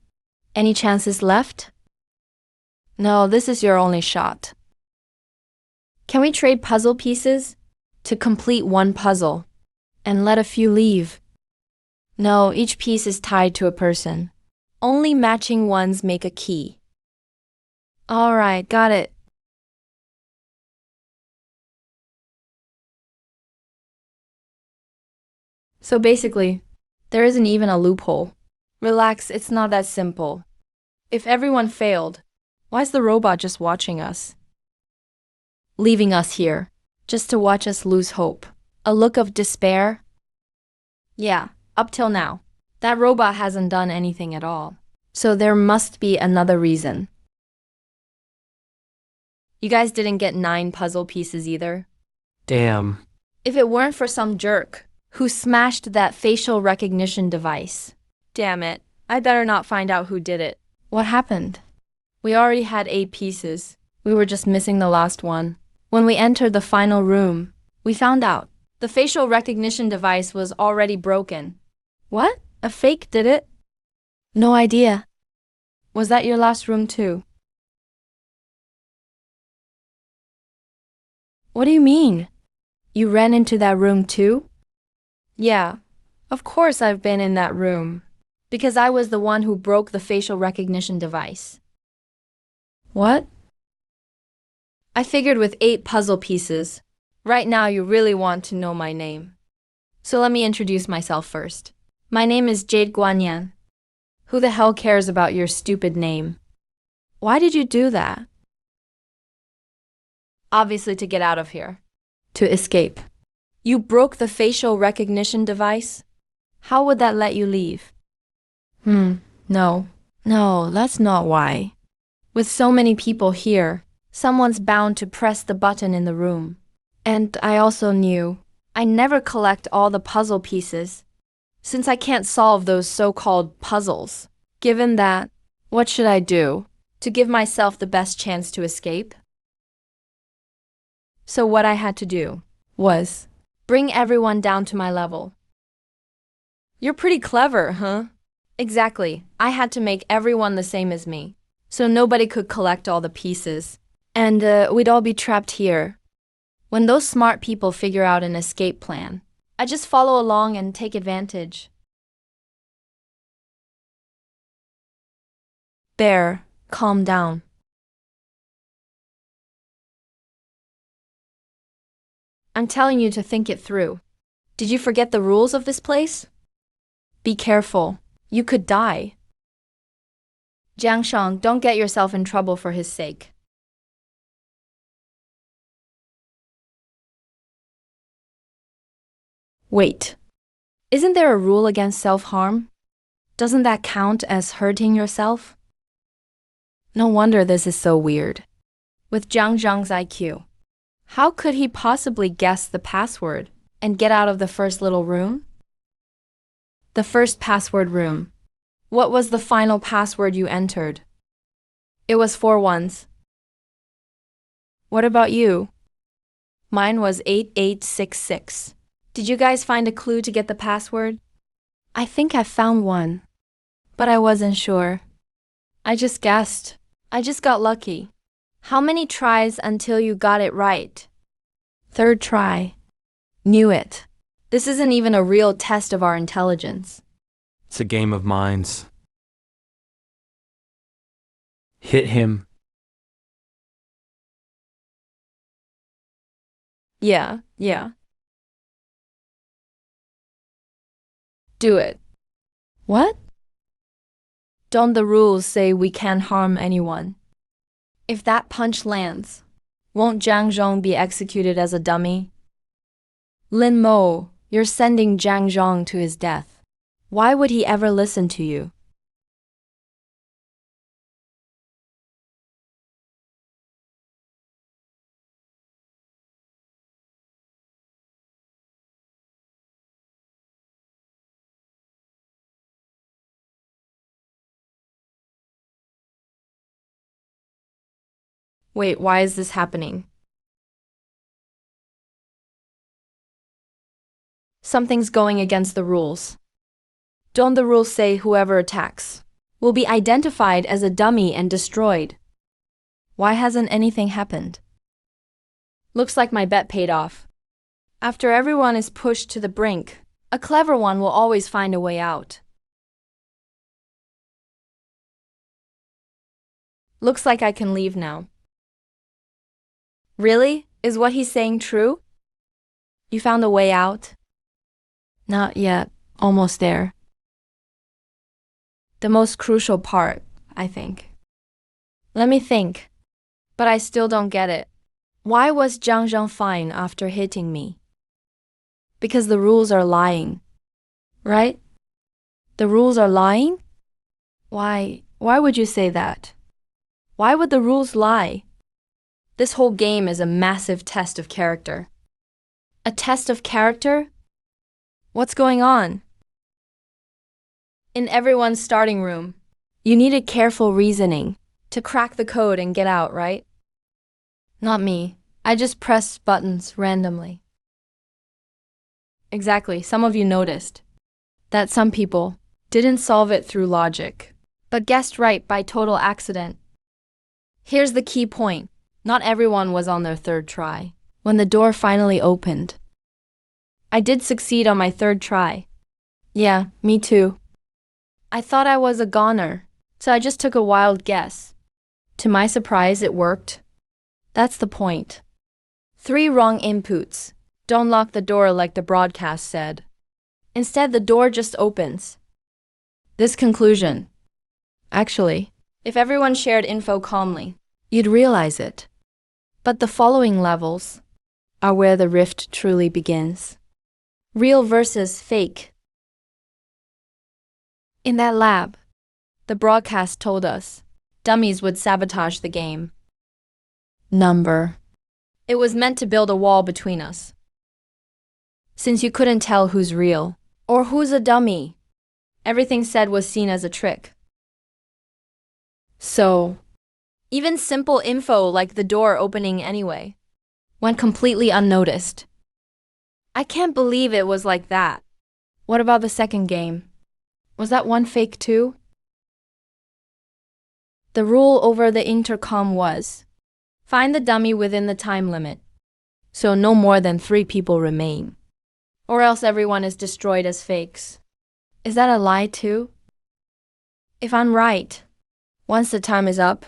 Any chances left? No, this is your only shot. Can we trade puzzle pieces to complete one puzzle and let a few leave? No, each piece is tied to a person. Only matching ones make a key. All right, got it. So basically, there isn't even a loophole. Relax, it's not that simple. If everyone failed, why's the robot just watching us? Leaving us here, just to watch us lose hope. A look of despair? Yeah, up till now. That robot hasn't done anything at all. So there must be another reason. You guys didn't get 9 puzzle pieces either? Damn. If it weren't for some jerk who smashed that facial recognition device. Damn it, I better not find out who did it. What happened? We already had 8 pieces. We were just missing the last one. When we entered the final room, we found out the facial recognition device was already broken. What? A fake did it? No idea. Was that your last room too? What do you mean? You ran into that room too? Yeah, of course I've been in that room. Because I was the one who broke the facial recognition device. What? I figured with 8 puzzle pieces. Right now you really want to know my name. So let me introduce myself first. My name is Jade Guanyan. Who the hell cares about your stupid name? Why did you do that? Obviously to get out of here. To escape. You broke the facial recognition device? How would that let you leave? No. No, that's not why. With so many people here, someone's bound to press the button in the room. And I also knew I never collect all the puzzle pieces, since I can't solve those so-called puzzles. Given that, what should I do to give myself the best chance to escape? So what I had to do was bring everyone down to my level. You're pretty clever, huh? Exactly. I had to make everyone the same as me, so nobody could collect all the pieces. And we'd all be trapped here. When those smart people figure out an escape plan, I just follow along and take advantage. Bear, calm down. I'm telling you to think it through. Did you forget the rules of this place? Be careful. You could die. Jiang Shang, don't get yourself in trouble for his sake. Wait. Isn't there a rule against self-harm? Doesn't that count as hurting yourself? No wonder this is so weird. With Jiang Zhang's IQ, how could he possibly guess the password and get out of the first little room? The first password room. What was the final password you entered? It was 4 ones. What about you? Mine was 8866. Did you guys find a clue to get the password? I think I found one, but I wasn't sure. I just guessed. I just got lucky. How many tries until you got it right? 3rd try. Knew it. This isn't even a real test of our intelligence. It's a game of minds. Hit him. Yeah. Do it. What? Don't the rules say we can't harm anyone? If that punch lands, won't Jiang Zhong be executed as a dummy? Lin Mo, you're sending Jiang Zhong to his death. Why would he ever listen to you? Wait, why is this happening? Something's going against the rules. Don't the rules say whoever attacks will be identified as a dummy and destroyed? Why hasn't anything happened? Looks like my bet paid off. After everyone is pushed to the brink, a clever one will always find a way out. Looks like I can leave now. Really? Is what he's saying true? You found a way out? Not yet. Almost there. The most crucial part, I think. Let me think. But I still don't get it. Why was Jiang Zhang fine after hitting me? Because the rules are lying. Right? The rules are lying? Why would you say that? Why would the rules lie? This whole game is a massive test of character. A test of character? What's going on? In everyone's starting room, you needed careful reasoning to crack the code and get out, right? Not me. I just pressed buttons randomly. Exactly, some of you noticed that some people didn't solve it through logic, but guessed right by total accident. Here's the key point. Not everyone was on their 3rd try. When the door finally opened, I did succeed on my 3rd try. Yeah, me too. I thought I was a goner, so I just took a wild guess. To my surprise, it worked. That's the point. 3 wrong inputs. Don't lock the door like the broadcast said. Instead, the door just opens. This conclusion. Actually, if everyone shared info calmly, you'd realize it. But the following levels are where the rift truly begins. Real versus fake. In that lab, the broadcast told us Dummies would sabotage the game. Number. It was meant to build a wall between us. Since you couldn't tell who's real or who's a dummy, everything said was seen as a trick. So, even simple info like the door opening anyway went completely unnoticed. I can't believe it was like that. What about the second game? Was that one fake too? The rule over the intercom was, find the dummy within the time limit, so no more than 3 people remain, or else everyone is destroyed as fakes. Is that a lie too? If I'm right, once the time is up,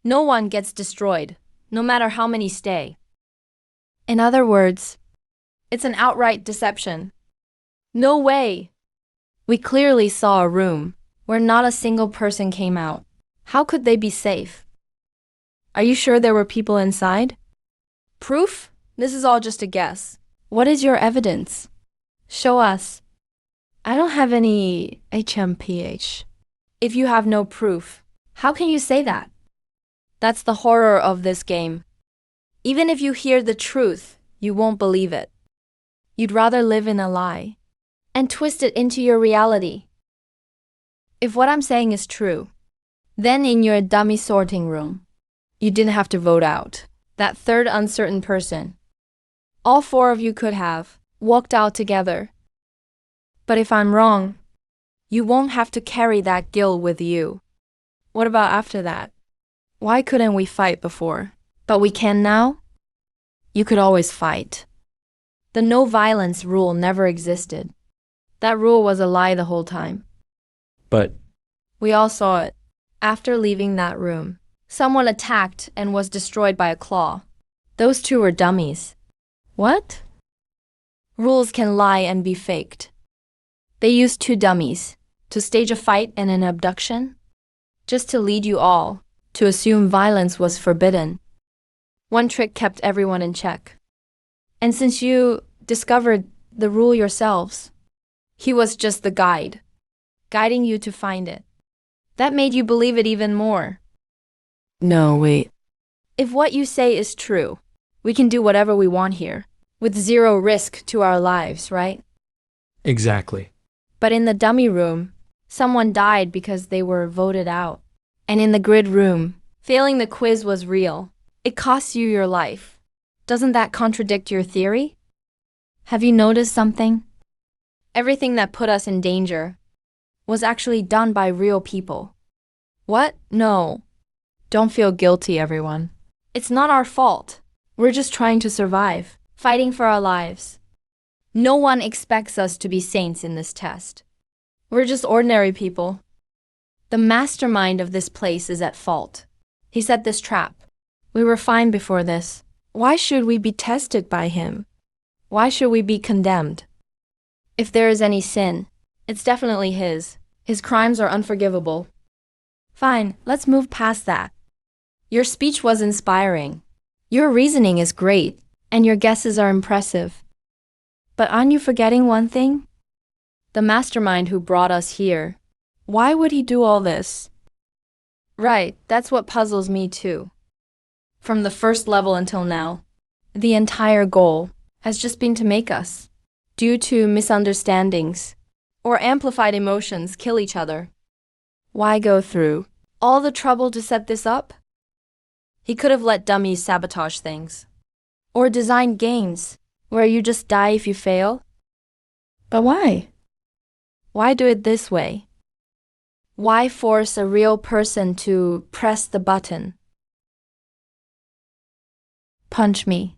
no one gets destroyed, no matter how many stay. In other words, it's an outright deception. No way! We clearly saw a room where not a single person came out. How could they be safe? Are you sure there were people inside? Proof? This is all just a guess. What is your evidence? Show us. I don't have any HMPH. If you have no proof, how can you say that? That's the horror of this game. Even if you hear the truth, you won't believe it. You'd rather live in a lie and twist it into your reality. If what I'm saying is true, then in your dummy sorting room, you didn't have to vote out that third uncertain person. All 4 of you could have walked out together. But if I'm wrong, you won't have to carry that guilt with you. What about after that? Why couldn't we fight before, but we can now? You could always fight. The no violence rule never existed. That rule was a lie the whole time. But We all saw it. After leaving that room, someone attacked and was destroyed by a claw. Those 2 were dummies. What? Rules can lie and be faked. They used 2 dummies to stage a fight and an abduction, just to lead you all to assume violence was forbidden. One trick kept everyone in check. And since you discovered the rule yourselves, he was just the guide, guiding you to find it. That made you believe it even more. no, wait. If what you say is true, we can do whatever we want here, with 0 risk to our lives, right? Exactly. But in the dummy room, someone died because they were voted out. And in the grid room, failing the quiz was real. It costs you your life. Doesn't that contradict your theory? Have you noticed something? Everything that put us in danger was actually done by real people. What? No. Don't feel guilty, everyone. It's not our fault. We're just trying to survive, fighting for our lives. No one expects us to be saints in this test. We're just ordinary people. The mastermind of this place is at fault. He set this trap. We were fine before this. Why should we be tested by him? Why should we be condemned? If there is any sin, it's definitely his. His crimes are unforgivable. Fine, let's move past that. Your speech was inspiring. Your reasoning is great, and your guesses are impressive. But aren't you forgetting one thing? The mastermind who brought us here. Why would he do all this? Right, that's what puzzles me too. From the first level until now, the entire goal has just been to make us, due to misunderstandings or amplified emotions, kill each other. Why go through all the trouble to set this up? He could have let dummies sabotage things, or designed games where you just die if you fail. But why? Why do it this way? Why force a real person to press the button? Punch me.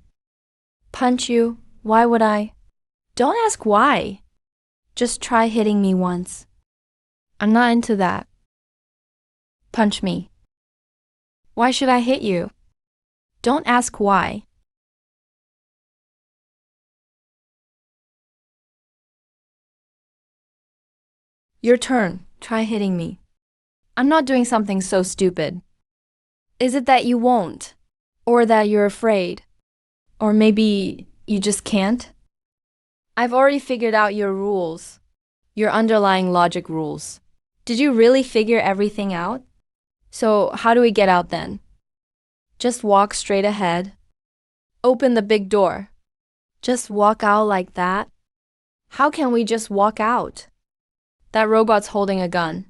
Punch you? Why would I? Don't ask why. Just try hitting me once. I'm not into that. Punch me. Why should I hit you? Don't ask why. Your turn. Try hitting me. I'm not doing something so stupid. Is it that you won't? Or that you're afraid? Or maybe you just can't? I've already figured out your rules. Your underlying logic rules. Did you really figure everything out? So how do we get out then? Just walk straight ahead. Open the big door. Just walk out like that? How can we just walk out? That robot's holding a gun.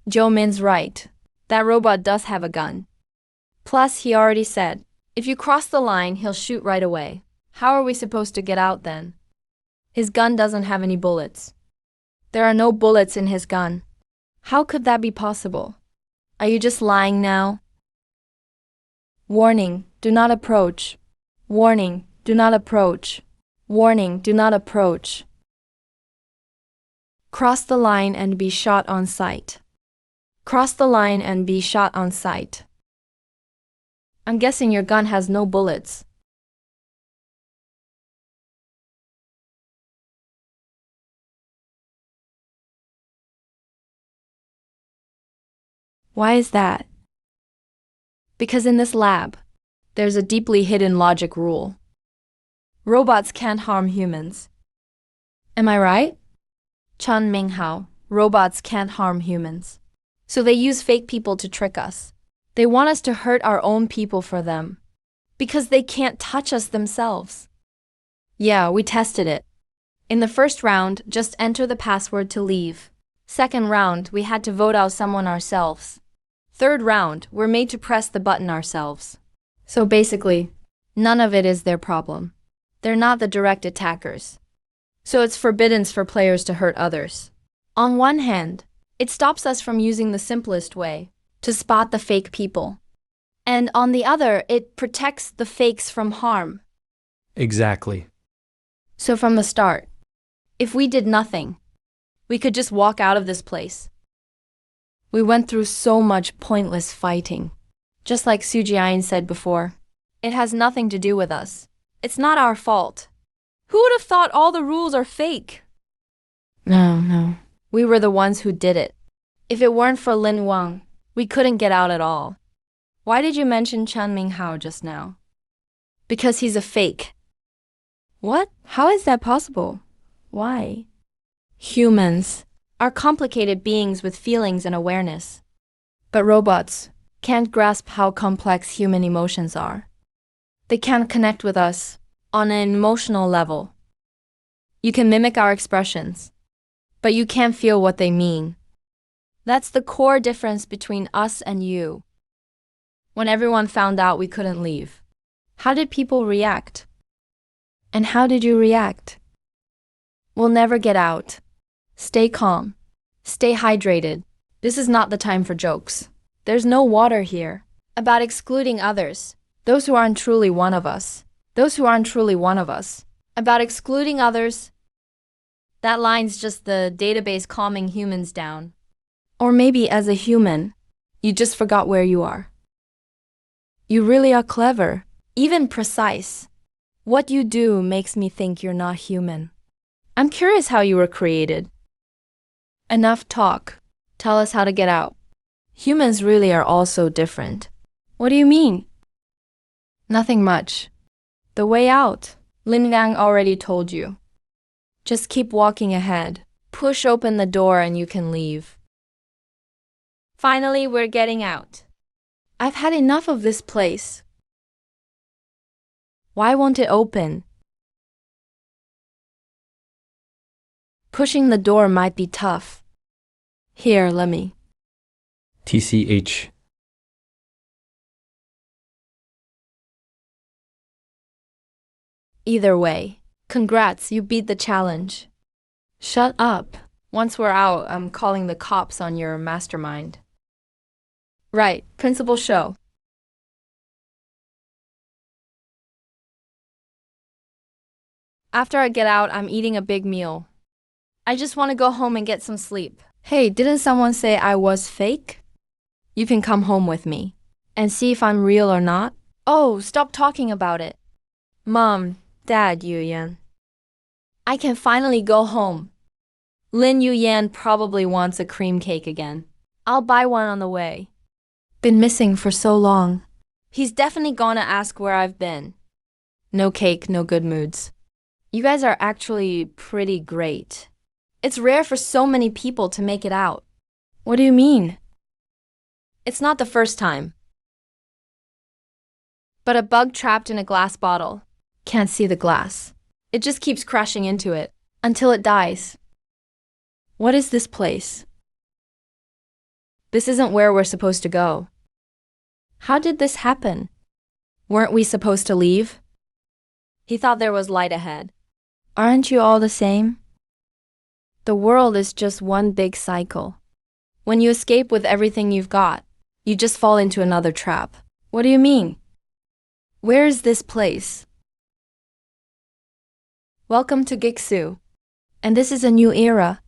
Joe Min's right. That robot does have a gun. Plus, he already said, if you cross the line, he'll shoot right away. How are we supposed to get out then? His gun doesn't have any bullets. There are no bullets in his gun. How could that be possible? Are you just lying now? Warning, do not approach. Warning, do not approach. Warning, do not approach. Cross the line and be shot on sight. Cross the line and be shot on sight. I'm guessing your gun has no bullets. Why is that? Because in this lab, there's a deeply hidden logic rule. Robots can't harm humans. Am I right? Chen Minghao, robots can't harm humans. So they use fake people to trick us. They want us to hurt our own people for them. Because they can't touch us themselves. Yeah, we tested it. In the first round, just enter the password to leave. Second round, we had to vote out someone ourselves. Third round, we're made to press the button ourselves. So basically, none of it is their problem. They're not the direct attackers. So it's forbidden for players to hurt others. On one hand, it stops us from using the simplest way, to spot the fake people. And on the other, it protects the fakes from harm. Exactly. So from the start, if we did nothing, we could just walk out of this place. We went through so much pointless fighting. Just like Su Jiayin said before, it has nothing to do with us. It's not our fault. Who would have thought all the rules are fake? No. We were the ones who did it. If it weren't for Lin Wang, we couldn't get out at all. Why did you mention Chen Minghao just now? Because he's a fake. What? How is that possible? Why? Humans are complicated beings with feelings and awareness. But robots can't grasp how complex human emotions are. They can't connect with us on an emotional level. You can mimic our expressions, but you can't feel what they mean. That's the core difference between us and you. When everyone found out we couldn't leave, how did people react? And how did you react? We'll never get out. Stay calm. Stay hydrated. This is not the time for jokes. There's no water here. About excluding others. Those who aren't truly one of us. Those who aren't truly one of us. About excluding others. That line's just the database calming humans down. Or maybe as a human, you just forgot where you are. You really are clever, even precise. What you do makes me think you're not human. I'm curious how you were created. Enough talk. Tell us how to get out. Humans really are all so different. What do you mean? Nothing much. The way out. Lin Yang already told you. Just keep walking ahead. Push open the door and you can leave. Finally, we're getting out. I've had enough of this place. Why won't it open? Pushing the door might be tough. Here, let me. TCH. Either way, congrats, you beat the challenge. Shut up. Once we're out, I'm calling the cops on your mastermind. Right, Principal Show. After I get out, I'm eating a big meal. I just want to go home and get some sleep. Hey, didn't someone say I was fake? You can come home with me and see if I'm real or not. Oh, stop talking about it. Mom, Dad, Yu Yan. I can finally go home. Lin Yu Yan probably wants a cream cake again. I'll buy one on the way. Been missing for so long. He's definitely gonna ask where I've been. No cake, no good moods. You guys are actually pretty great. It's rare for so many people to make it out. What do you mean? It's not the first time. But a bug trapped in a glass bottle. Can't see the glass. It just keeps crashing into it until it dies. What is this place? This isn't where we're supposed to go. How did this happen? Weren't we supposed to leave? He thought there was light ahead. Aren't you all the same? The world is just one big cycle. When you escape with everything you've got, you just fall into another trap. What do you mean? Where is this place? Welcome to Giksu. And this is a new era.